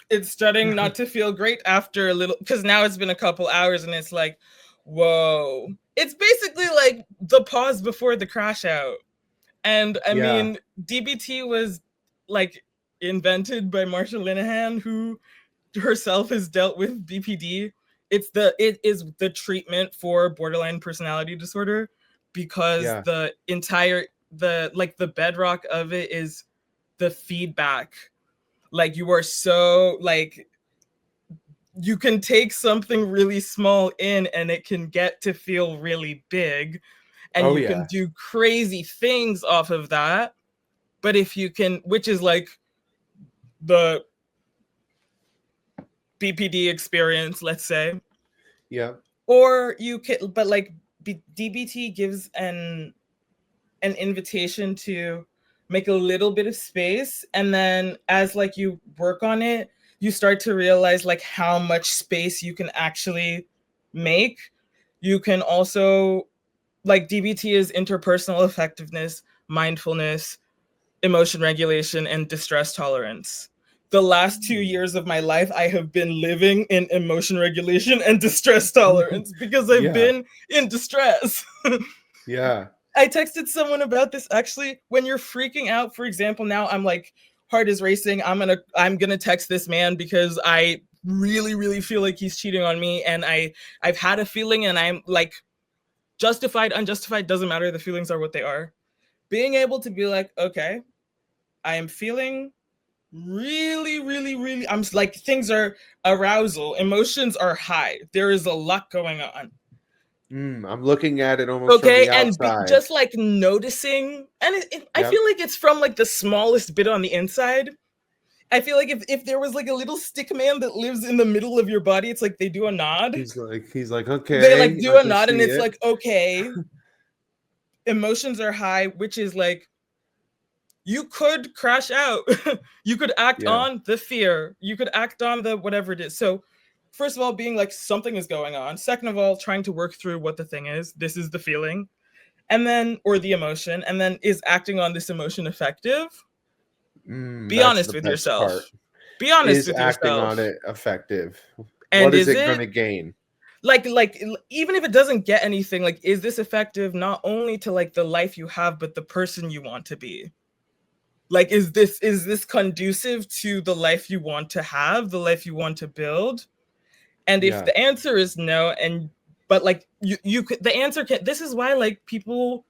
It's starting not to feel great after a little, because now it's been a couple hours and it's like, whoa. It's basically like the pause before the crash out. And I mean, DBT was like invented by Marsha Linehan, who herself has dealt with BPD. It is the treatment for borderline personality disorder, because the bedrock of it is the feedback. Like, you are so, like, you can take something really small in and it can get to feel really big. And you can do crazy things off of that. But if you can, which is like the BPD experience, let's say. Yeah. Or you can, but like DBT gives an invitation to make a little bit of space. And then as like you work on it, you start to realize like how much space you can actually make. You can also, like, DBT is interpersonal effectiveness, mindfulness, emotion regulation, and distress tolerance. The last 2 years of my life, I have been living in emotion regulation and distress tolerance because I've been in distress. Yeah. I texted someone about this actually. When you're freaking out, for example, now I'm like, heart is racing. I'm gonna text this man because I really, really feel like he's cheating on me, and I've had a feeling, and I'm like, justified, unjustified, doesn't matter. The feelings are what they are. Being able to be like, okay, I am feeling really, really, really, I'm like, things are arousal, emotions are high. There is a lot going on. I'm looking at it almost from the outside. And just like noticing, and I feel like it's from like the smallest bit on the inside. I feel like if there was like a little stick man that lives in the middle of your body, it's like they do a nod. He's like, okay. They like do a nod, and it's like, okay. Emotions are high, which is like, you could crash out. You could act on the fear. You could act on the whatever it is. So first of all, being like, something is going on. Second of all, trying to work through what the thing is. This is the feeling. And then, or the emotion. And then, is acting on this emotion effective? Be honest with yourself. Be honest with yourself. Is acting on it effective? And what is it going to gain? Like even if it doesn't get anything, like, is this effective not only to like the life you have, but the person you want to be? Like, is this conducive to the life you want to have, the life you want to build? And if the answer is no, but like you could, the answer can, this is why like people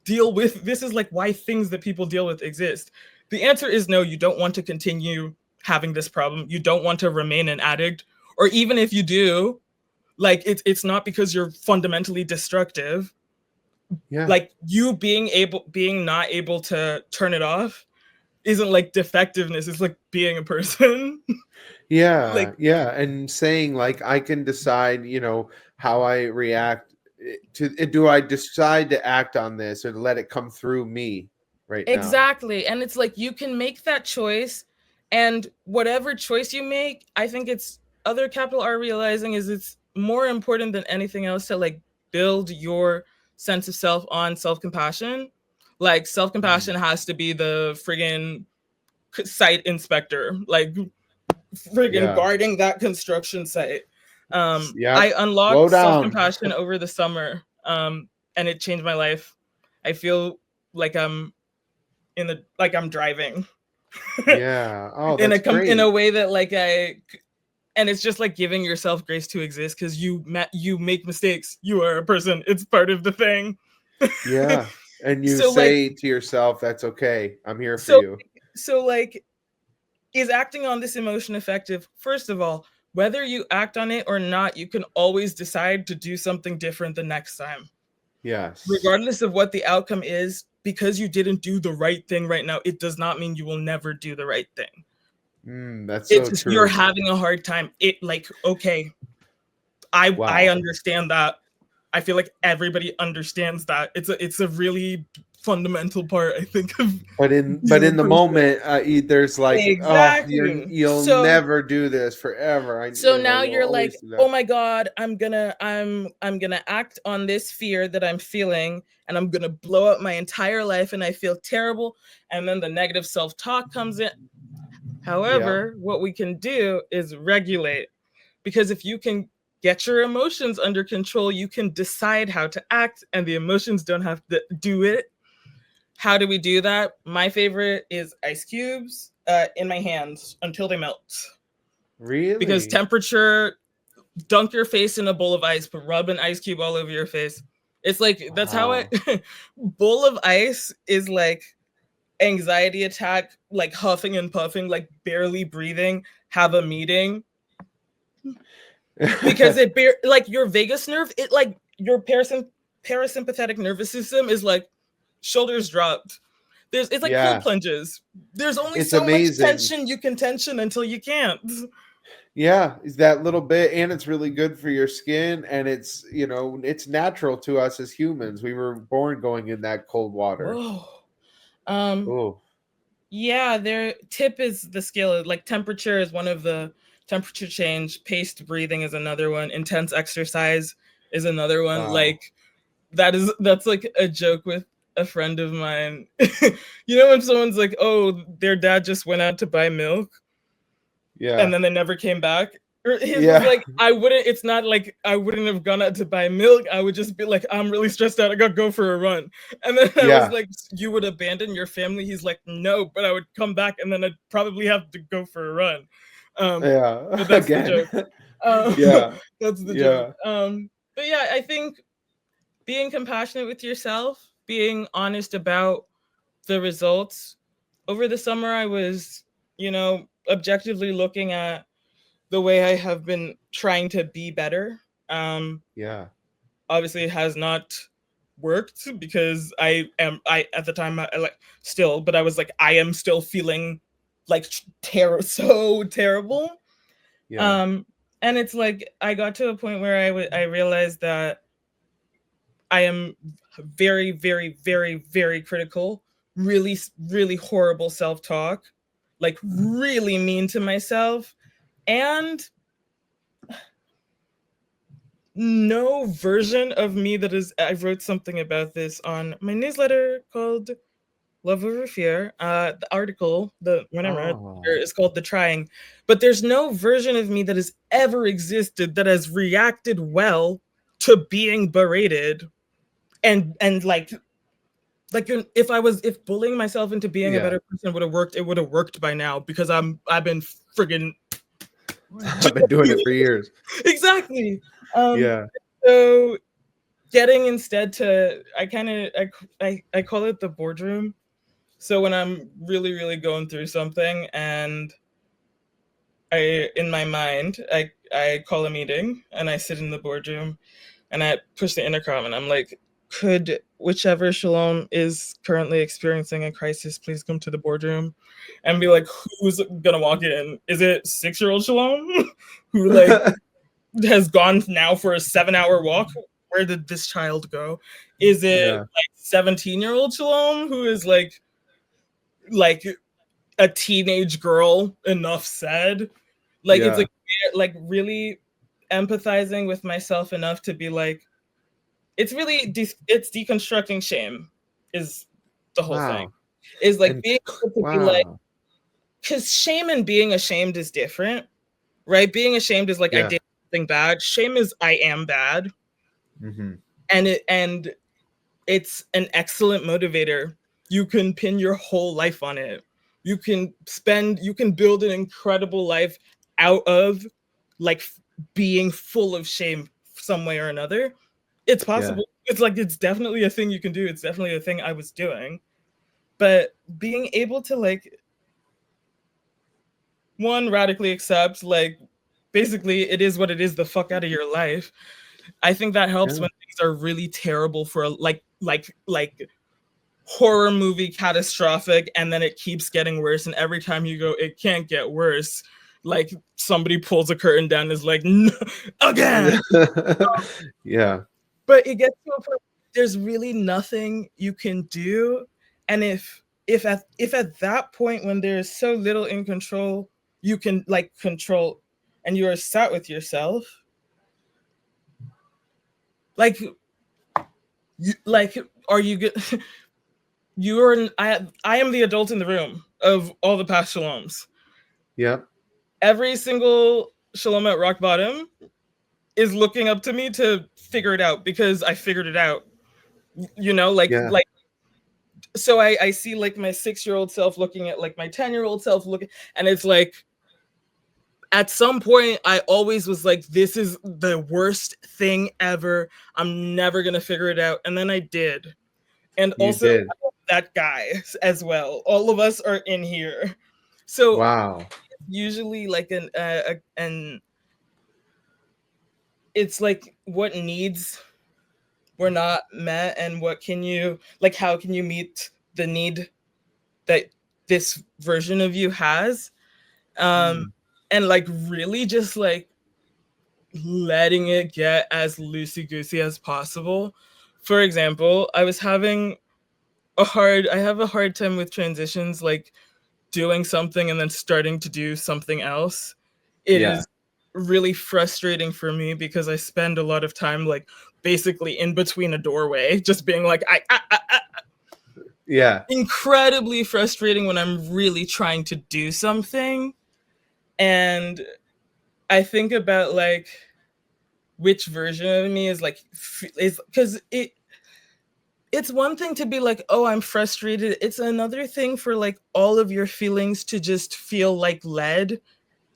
deal with, this is like why things that people deal with exist. The answer is no, you don't want to continue having this problem. You don't want to remain an addict. Or even if you do, like, it's not because you're fundamentally destructive. Like, you being not able to turn it off isn't like defectiveness. It's like being a person. And saying like, I can decide, how I react to it. Do I decide to act on this or to let it come through me right now? Exactly. And it's like you can make that choice, and whatever choice you make, I think it's other capital R realizing is it's more important than anything else to like build your sense of self on self-compassion. Like self-compassion Mm. has to be the friggin' site inspector, like friggin' Yeah. guarding that construction site. I Yep. Slow unlocked down. self-compassion over the summer, and it changed my life. I feel like I'm driving Yeah. Oh, in that's a great. way that like and it's just like giving yourself grace to exist because you make mistakes. You are a person. It's part of the thing. Yeah. And you so like say to yourself, that's okay. I'm here for so you. so like is acting on this emotion effective? First of all, whether you act on it or not, you can always decide to do something different the next time, Yes. regardless of what the outcome is. Because you didn't do the right thing right now, it does not mean you will never do the right thing. That's It's so just you're true. having a hard time. It like, okay, I Wow. understand that. I feel like everybody understands that. It's a really fundamental part, I think, of But being a in the person. moment, there's like, oh, Exactly. you'll never do this forever. So now You'll you're like, always do that. oh my god, I'm gonna act on this fear that I'm feeling, and I'm gonna blow up my entire life, and I feel terrible, and then the negative self-talk comes in. Yeah. However, what we can do is regulate, because if you can get your emotions under control, you can decide how to act, and the emotions don't have to do it. How do we do that? My favorite is ice cubes in my hands until they melt. Because Really? temperature, dunk your face in a bowl of ice, but rub an ice cube all over your face. It's like that's how I Wow. bowl of ice is like anxiety attack, like huffing and puffing, like barely breathing, have a meeting. Because like your vagus nerve, it like your parasympathetic nervous system is like shoulders dropped. It's like cold Yeah. plunges. There's only It's so much amazing. tension you can tension until you can't. Yeah, is that little bit, and it's really good for your skin, and it's natural to us as humans. We were born going in that cold water. Whoa. Um, Oh, yeah, their tip is the scale. Like temperature is one of the temperature change, paced breathing is another one, intense exercise is another one. wow. Like that's like a joke with a friend of mine. When someone's like, "Oh, their dad just went out to buy milk and Yeah. then they never came back." Or his was Yeah. like, "I wouldn't. It's not like I wouldn't have gone out to buy milk. I would just be like, I'm really stressed out. I gotta go for a run." And then I was Yeah. like, "You would abandon your family?" He's like, "No, but I would come back and then I'd probably have to go for a run." Yeah. But that's the Again. joke. Um, Yeah. that's the joke. Yeah. But yeah, I think being compassionate with yourself, being honest about the results. Over the summer, I was, objectively looking at the way I have been trying to be better. Yeah. Obviously, it has not worked because I at the time I like still, but I was like I am still feeling like so terrible. Yeah. Um, and it's like I got to a point where I realized that I am very, very, very, very critical, really, really horrible self talk, like really mean to myself. And no version of me that is, I wrote something about this on my newsletter called Love Over Fear. The article, the one I wrote Oh. is called The Trying. But there's no version of me that has ever existed that has reacted well to being berated and like if bullying myself into being a Yeah. better person would have worked, it would have worked by now because I've been friggin' I've been doing it for years. exactly. Um, Yeah. so getting instead to I call it the boardroom. So when I'm really really going through something and I in my mind I call a meeting and I sit in the boardroom and I push the intercom and I'm like, could whichever Shalom is currently experiencing a crisis please come to the boardroom, and be like, who's gonna walk in? Is it 6-year-old Shalom who like has gone now for a 7-hour walk. Where did this child go? Is it like 17-year-old Shalom who is like a teenage girl? Enough said. Like it's like really empathizing with myself enough to be like, it's really it's deconstructing shame is the whole thing. Is like being able to be like, because shame and being ashamed is different, right? Being ashamed is like I did something bad. Shame is I am bad, and it's an excellent motivator. You can pin your whole life on it. You can build an incredible life out of like being full of shame some way or another. It's possible. It's like, it's definitely a thing you can do. It's definitely a thing I was doing. But being able to like, one, radically accept, like, basically it is what it is, the fuck out of your life. I think that helps when things are really terrible for like horror movie catastrophic, and then it keeps getting worse, and every time you go, it can't get worse, like somebody pulls a curtain down and is like, no, again. But it gets to a point, there's really nothing you can do. And if at that point, when there's so little in control, you can like control, and you are sat with yourself, like are you good? I am the adult in the room of all the past Shaloms. Every single Shalom at rock bottom is looking up to me to figure it out, because I figured it out. You know, like so I see like my 6-year-old self looking at like my 10-year-old self looking, and it's like, at some point I always was like, this is the worst thing ever. I'm never gonna figure it out. And then I did. And also that guy as well. All of us are in here. So usually like an it's like, what needs were not met, and what can you like, how can you meet the need that this version of you has, and like really just like letting it get as loosey goosey as possible. For example, I have a hard time with transitions, like doing something and then starting to do something else. It is really frustrating for me, because I spend a lot of time like basically in between a doorway, just being like, incredibly frustrating when I'm really trying to do something. And I think about like which version of me is like, is because it's one thing to be like, oh, I'm frustrated. It's another thing for like all of your feelings to just feel like lead.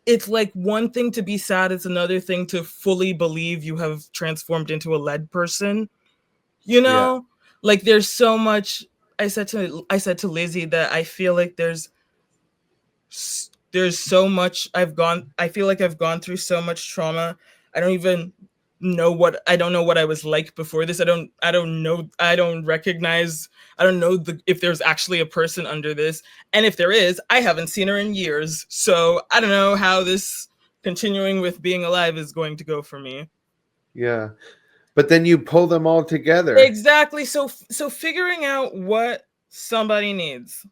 It's like one thing to be sad. It's another thing to fully believe you have transformed into a lead person. You know, like there's so much. I said to Lizzie that I feel like there's so much I feel like I've gone through so much trauma. I don't even know what I was like before this. I don't know. I don't know if there's actually a person under this. And if there is, I haven't seen her in years. So I don't know how this continuing with being alive is going to go for me. But then you pull them all together. Exactly. So figuring out what somebody needs.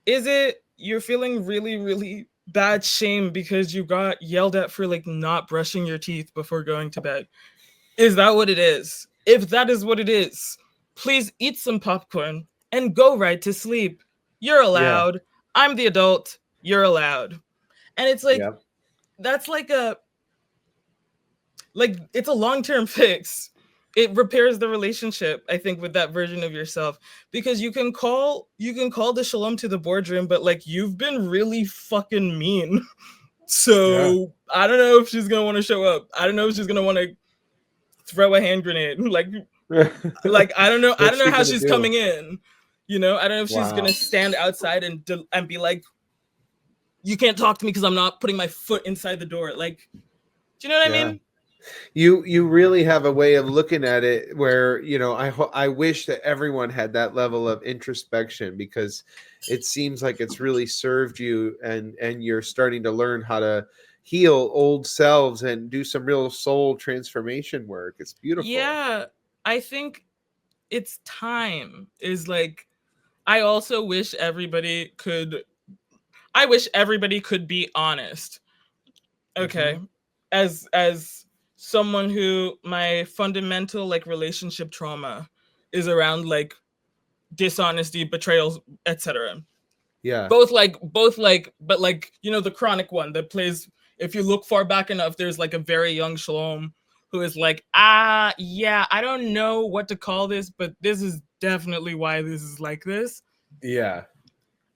Is it you're feeling really, really bad shame because you got yelled at for like not brushing your teeth before going to bed? Is that what it is? If that is what it is, please eat some popcorn and go right to sleep. You're allowed. I'm the adult. You're allowed. And it's like, that's like it's a long-term fix. It repairs the relationship, I think, with that version of yourself, because you can call the Shalom to the boardroom, but like, you've been really fucking mean. So I don't know if she's gonna want to show up. I don't know if she's gonna want to throw a hand grenade. Like I don't know how she's coming in. You know, I don't know if she's gonna stand outside and be like, you can't talk to me because I'm not putting my foot inside the door. Like, do you know what I mean? You really have a way of looking at it where, you know, I wish that everyone had that level of introspection, because it seems like it's really served you, and you're starting to learn how to heal old selves and do some real soul transformation work. It's beautiful. Yeah, I think it's time is like, I also wish everybody could, I wish everybody could be honest. Okay. Mm-hmm. As someone who, my fundamental like relationship trauma is around like dishonesty, betrayals, etc. Yeah. Both like but like, you know, the chronic one that plays, if you look far back enough, there's like a very young Shalom who is like, yeah, I don't know what to call this, but this is definitely why this is like this. Yeah.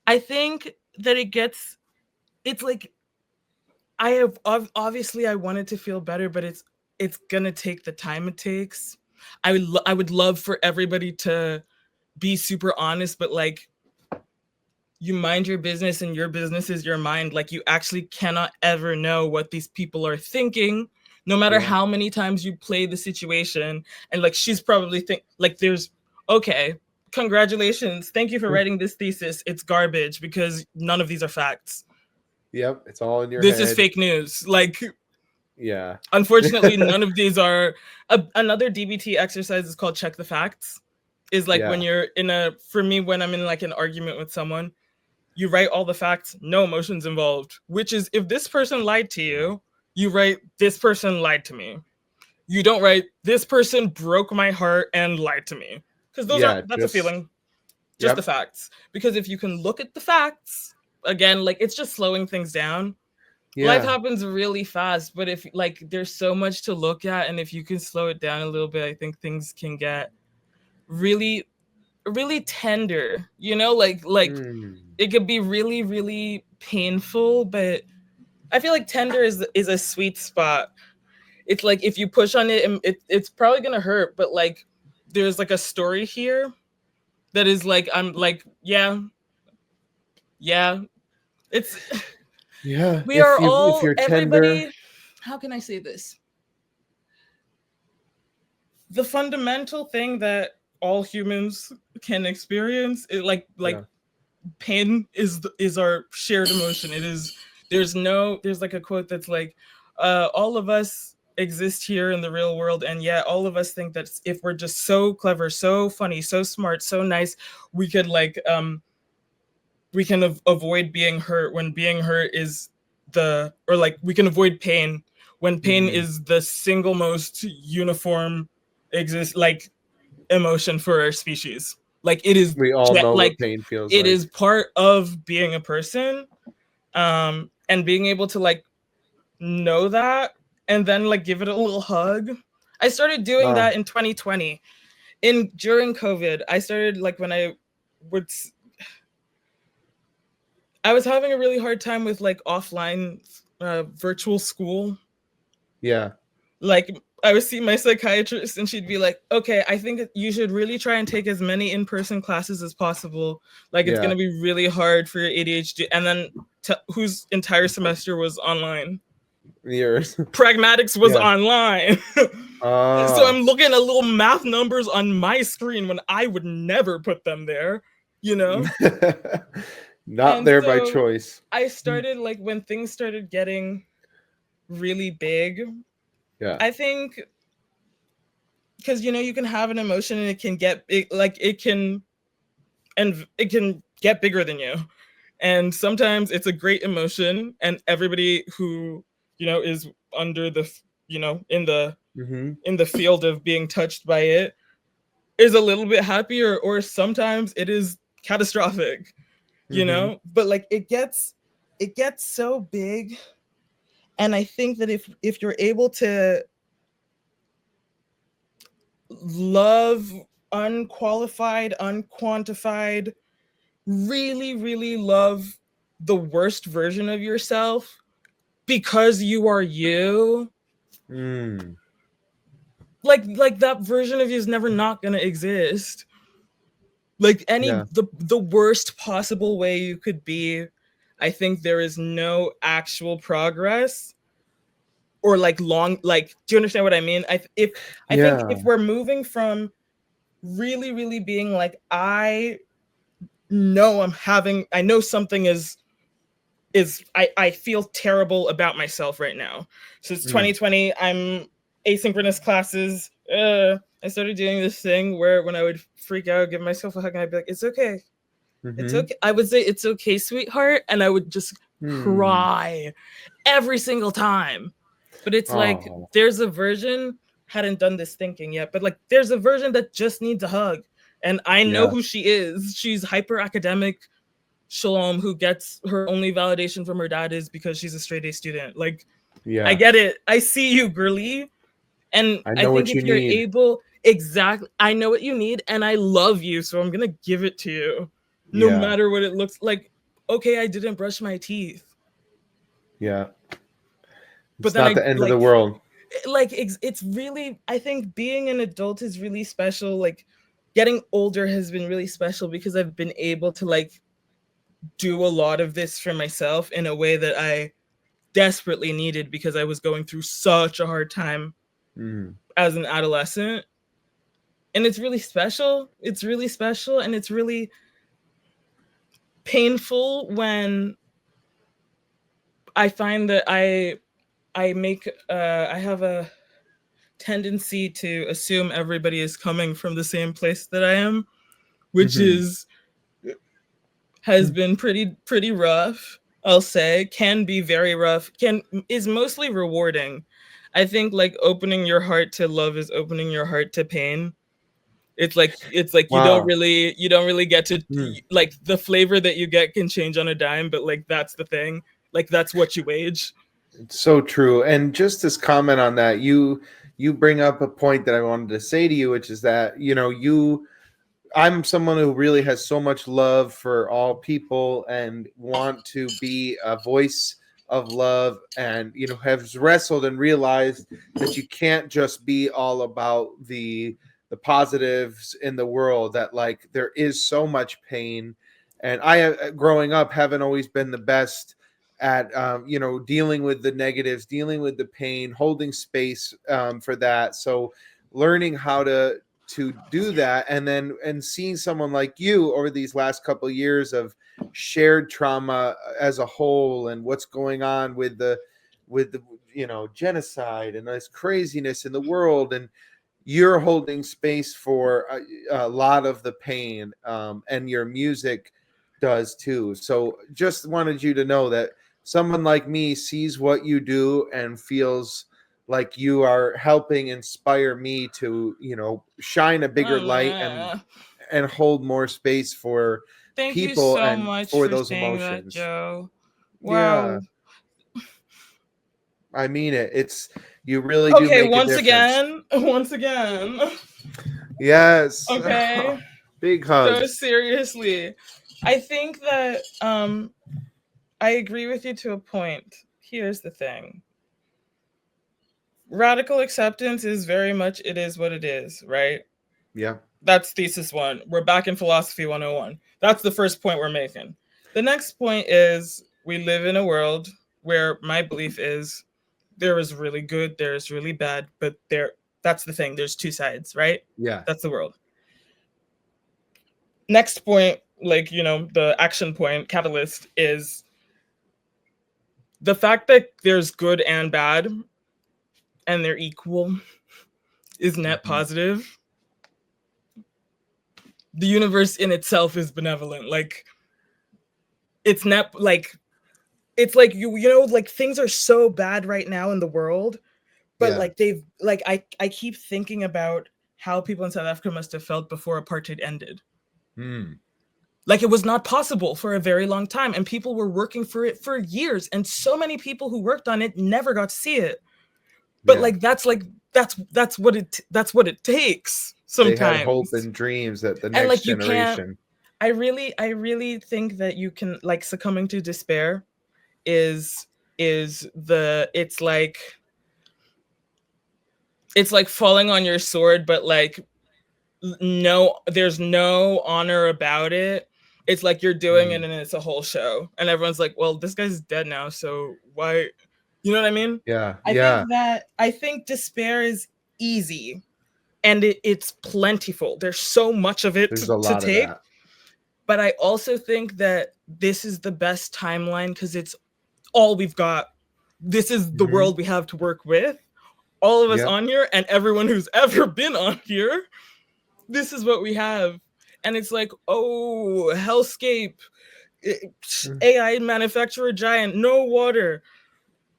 I think that it's like, I have obviously I wanted to feel better, but it's gonna take the time it takes. I would love for everybody to be super honest, but like, you mind your business and your business is your mind. Like, you actually cannot ever know what these people are thinking, no matter Yeah. how many times you play the situation. And like, she's probably like, there's, okay, congratulations, thank you for writing this thesis. It's garbage because none of these are facts. Yep. It's all in your This is head. fake news. Like, Yeah. unfortunately, none of these are. Another DBT exercise is called check the facts. Is like, when Yeah. you're in a, for me, when I'm in like an argument with someone, you write all the facts, no emotions involved. Which is, if this person lied to you, you write, this person lied to me. You don't write, this person broke my heart and lied to me, because Yeah. that's a Just, feeling. Just the yep. facts. Because if you can look at the facts, again, like, it's just slowing things down. Life Yeah. happens really fast, but if like, there's so much to look at, and if you can slow it down a little bit, I think things can get really, really tender, you know, like Mm. it could be really, really painful, but I feel like tender is a sweet spot. It's like, if you push on it, and it's probably gonna hurt, but like, there's like a story here that is like, I'm like, yeah, yeah, it's Yeah. we are If all, you're tender. everybody, how can I say this? The fundamental thing that all humans can experience is like Yeah. pain is our shared emotion. It is, there's like a quote that's like, all of us exist here in the real world, and yet all of us think that if we're just so clever, so funny, so smart, so nice, we could like, we can avoid being hurt, when being hurt is the, or like, we can avoid pain when pain Mm. is the single most uniform exist like emotion for our species. Like, it is We all know like, what pain feels it like. is part of being a person, and being able to like know that, and then like give it a little hug. I started doing Ah. that in 2020, in during COVID. I started like, when would I was having a really hard time with like offline, virtual school. Yeah. Like, I would see my psychiatrist and she'd be like, okay, I think you should really try and take as many in-person classes as possible. Like, it's going Yeah. to be really hard for your ADHD. And then whose entire semester was online. Yours. Pragmatics was Yeah. online. So Ah. I'm looking at little math numbers on my screen when I would never put them there, you know? Not And there by so choice. I started, like, when things started getting really big, Yeah. I think, because, you know, you can have an emotion and it can get big, like, and it can get bigger than you. And sometimes it's a great emotion, and everybody who, you know, is under the, you know, Mm-hmm. in the field of being touched by it is a little bit happier, or sometimes it is catastrophic, you Mm-hmm. know? But like, it gets so big. And I think that if you're able to love unqualified, unquantified, really, really love the worst version of yourself because you are you, Mm. like that version of you is never not gonna exist. Like, Yeah. the worst possible way you could be, I think there is no actual progress, or like long, like, do you understand what I mean? I think Yeah. if we're moving from really, really being like, I know something is I feel terrible about myself right now. So it's 2020. I'm asynchronous classes. I started doing this thing where when I would freak out, give myself a hug, and I'd be like, "It's okay, it's okay." I would say, "It's okay, sweetheart," and I would just cry every single time. But it's like there's a version, hadn't done this thinking yet, but like there's a version that just needs a hug, and I know who she is. She's hyper academic Shalom, who gets her only validation from her dad is because she's a straight A student. Like, I get it. I see you, girly. And I think if you're able, exactly, I know what you need, and I love you, so I'm gonna give it to you, no matter what it looks like. Okay, I didn't brush my teeth. Yeah, but then not the end of the world. Like, it's really, I think being an adult is really special. Like, getting older has been really special because I've been able to like do a lot of this for myself in a way that I desperately needed because I was going through such a hard time as an adolescent. And it's really special. It's really special, and it's really painful when I find that I have a tendency to assume everybody is coming from the same place that I am, which has been pretty rough. I'll say can be very rough, is mostly rewarding. I think like opening your heart to love is opening your heart to pain. It's like you don't really get to like the flavor that you get can change on a dime, but like that's the thing. Like that's what you wage. It's so true. And just this comment on that, you bring up a point that I wanted to say to you, which is that, I'm someone who really has so much love for all people and want to be a voice of love, and has wrestled and realized that you can't just be all about the positives in the world, that like there is so much pain. And I, growing up, haven't always been the best at dealing with the negatives, dealing with the pain, holding space for that. So learning how to do that, and seeing someone like you over these last couple of years of shared trauma as a whole, and what's going on with the genocide and this craziness in the world, and you're holding space for a lot of the pain, and your music does too. So just wanted you to know that someone like me sees what you do and feels like you are helping inspire me to shine a bigger light and hold more space for Thank people you so and much for for those saying that, emotions. Joe. Wow. Yeah, I mean it. It's, you really do make once a difference. once again. Yes. Okay. Big hugs. So seriously, I think that I agree with you to a point. Here's the thing. Radical acceptance is very much it is what it is, right? Yeah. That's thesis 1. We're back in philosophy 101. That's the first point we're making. The next point is we live in a world where my belief is there is really good, there is really bad, but that's the thing. There's two sides, right? Yeah. That's the world. Next point, like, the action point, catalyst, is the fact that there's good and bad and they're equal is net positive. The universe in itself is benevolent. Like, it's net, like, it's like like things are so bad right now in the world, but like they've like I keep thinking about how people in South Africa must have felt before apartheid ended. Like, it was not possible for a very long time, and people were working for it for years, and so many people who worked on it never got to see it. But that's what it takes sometimes. They had hope and dreams that the next like, generation. I really think that you can, like, succumbing to despair is it's like falling on your sword, but like there's no honor about it. It's like you're doing it and it's a whole show, and everyone's like, well, this guy's dead now, so why? You know what I mean? Yeah. I think despair is easy, and it's plentiful. There's so much of it to take. But I also think that this is the best timeline because it's all we've got. This is the world we have to work with. All of us on here and everyone who's ever been on here. This is what we have. And it's like, oh, hellscape, AI manufacturer giant, no water,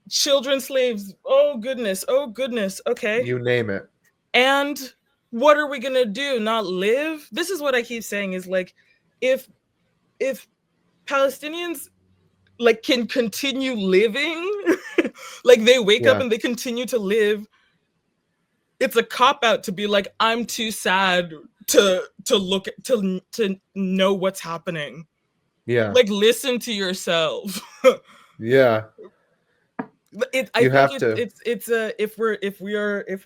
children slaves. Oh goodness. Okay. You name it. And what are we going to do? Not live? This is what I keep saying is like, if Palestinians like can continue living, like they wake up and they continue to live, it's a cop out to be like, I'm too sad to look to know what's happening. Yeah. Like, listen to yourself. Yeah. If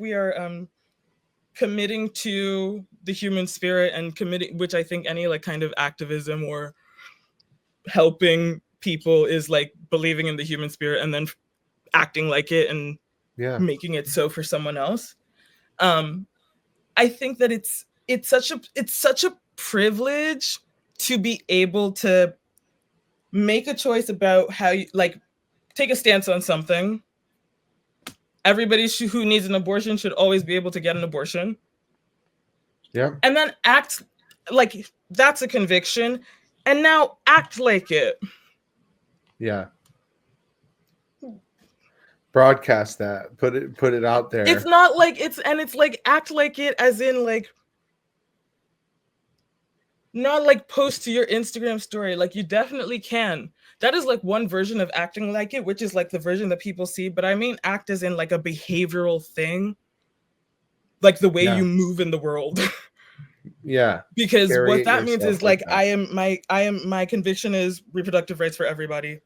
we are committing to the human spirit and committing, which I think any like kind of activism or helping people is like believing in the human spirit and then acting like it and making it so for someone else. I think that it's such a privilege to be able to make a choice about how you like take a stance on something. Everybody who needs an abortion should always be able to get an abortion. Yeah. And then act like that's a conviction. And now act like it. Yeah. Broadcast that. Put it out there. It's not like it's like act like it as in like not like post to your Instagram story. Like you definitely can. That is like one version of acting like it, which is like the version that people see. But I mean act as in like a behavioral thing. Like the way you move in the world. Yeah. Because what that means is like my conviction is reproductive rights for everybody.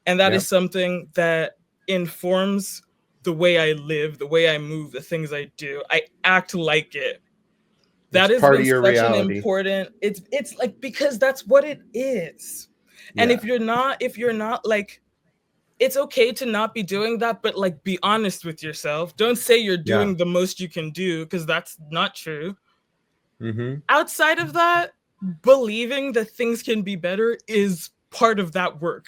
And that is something that informs the way I live, the way I move, the things I do. I act like it. That is part of your such reality. an important. It's like because that's what it is. And if you're not like, it's okay to not be doing that, but like be honest with yourself. Don't say you're doing the most you can do because that's not true. Outside of that, believing that things can be better is part of that work.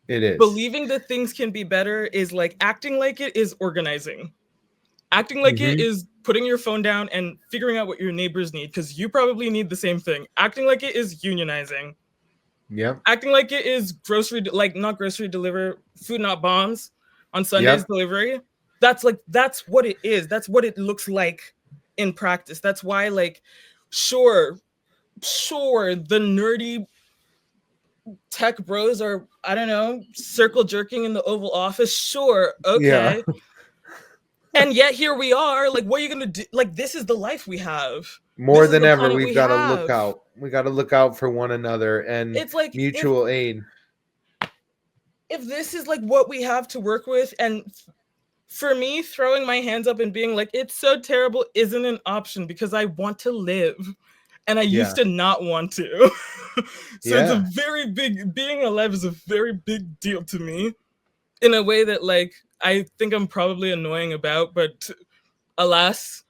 It is. Believing that things can be better is like acting like it is organizing. Acting like it is putting your phone down and figuring out what your neighbors need because you probably need the same thing. Acting like it is unionizing. Yeah. Acting like it is not grocery deliver, food not bombs on Sunday's delivery. That's what it is. That's what it looks like in practice. That's why like sure the nerdy tech bros are, I don't know, circle jerking in the Oval Office. Sure. Okay. Yeah. And yet here we are. Like, what are you going to do? Like, this is the life we have. More than ever, we've got to look out. We got to look out for one another and it's like mutual aid. If this is like what we have to work with, and for me, throwing my hands up and being like, it's so terrible isn't an option because I want to live. And I used to not want to. So it's a very big, being alive is a very big deal to me in a way that like, I think I'm probably annoying about, but alas.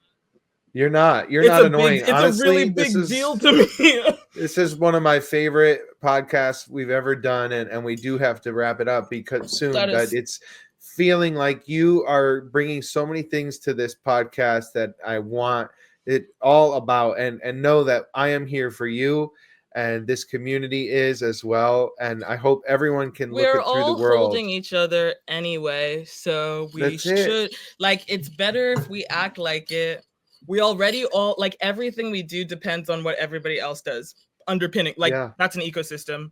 You're not annoying. It's honestly, a really big deal to me. This is one of my favorite podcasts we've ever done. And we do have to wrap it up because soon, but it's feeling like you are bringing so many things to this podcast that I want it all about and know that I am here for you and this community is as well. And I hope everyone can look it through the world. We're all holding each other anyway. So we should like, it's better if we act like it. We already all like everything we do depends on what everybody else does. Underpinning, like that's an ecosystem.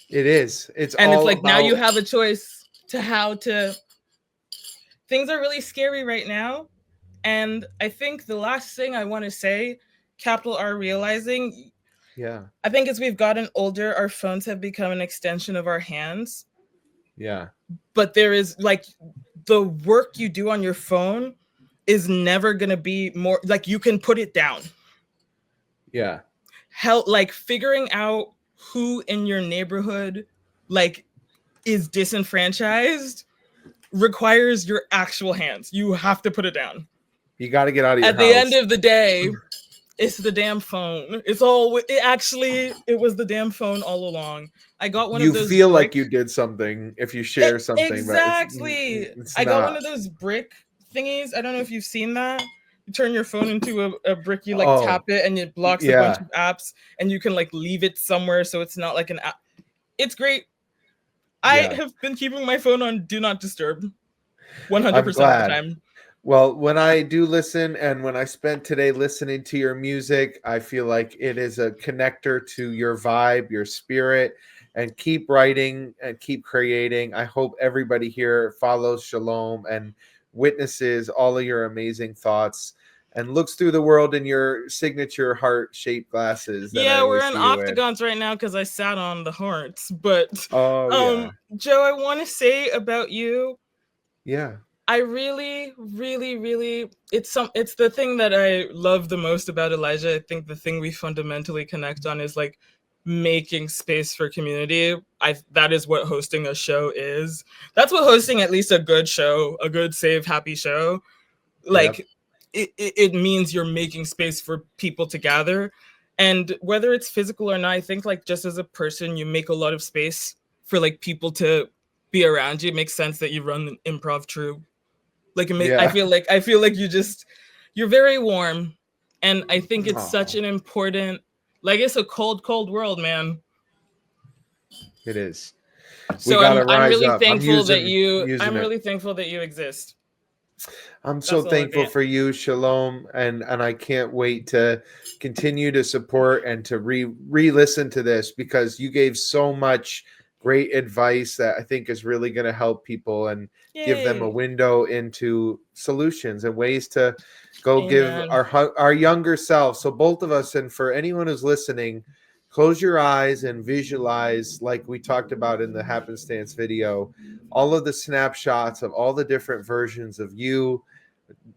It is. It's like about... now you have a choice to how to. Things are really scary right now. And I think the last thing I want to say, capital R realizing, I think as we've gotten older, our phones have become an extension of our hands. Yeah. But there is like the work you do on your phone is never going to be more like you can put it down. Yeah. Help like figuring out who in your neighborhood like is disenfranchised requires your actual hands. You have to put it down. You got to get out of your house. At the end of the day, It's the damn phone. It was the damn phone all along. I got one of You those feel like brick. you did something if you share something, but Exactly. it's I got one not. of those brick thingies. I don't know if you've seen that. You turn your phone into a brick, you like tap Oh, it and it blocks a bunch yeah, of apps and you can like leave it somewhere so it's not like an app. It's great. I yeah. have been keeping my phone on do not disturb I'm 100% of the glad. time. Well, when I do listen and when I spent today listening to your music, I feel like it is a connector to your vibe, your spirit, and keep writing and keep creating. I hope everybody here follows Shalom and witnesses all of your amazing thoughts and looks through the world in your signature heart-shaped glasses that I Yeah, we're always in see you with. octagons right now because I sat on the hearts. But Oh, yeah. Joe, I want to say about you, Yeah. I really, really, really, it's the thing that I love the most about Elijah. I think the thing we fundamentally connect on is like making space for community. That is what hosting a show is. That's what hosting at least a good show, a good, safe, happy show. Yep. Like it means you're making space for people to gather. And whether it's physical or not, I think like just as a person, you make a lot of space for like people to be around you. It makes sense that you run an improv troupe. Like Yeah. I feel like you're very warm, and I think it's such Oh, an important, like it's a cold world, man. it is. We So got to I'm rise really up. thankful that Using I'm it. really thankful that you exist. I'm so That's all I've thankful got. for you, Shalom, and I can't wait to continue to support and to re-listen to this because you gave so much great advice that I think is really going to help people and give them a Yay. window into solutions and ways to go give Amen. our younger self. So both of us, and for anyone who's listening, close your eyes and visualize, like we talked about in the happenstance video, all of the snapshots of all the different versions of you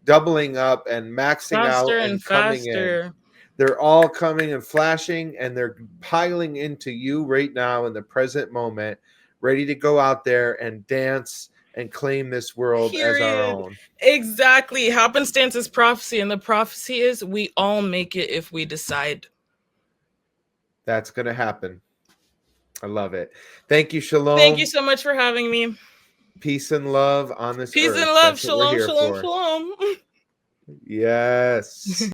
doubling up and maxing out Faster and and coming in. faster. They're all coming and flashing and they're piling into you right now in the present moment, ready to go out there and dance and claim this world as our Period. own. Exactly. Happenstance is prophecy, and the prophecy is we all make it if we decide. That's going to happen. I love it. Thank you, Thank you Shalom. so much for having me. Peace and love on this Peace and earth. love. That's what we're Shalom, here shalom, for. shalom. Yes.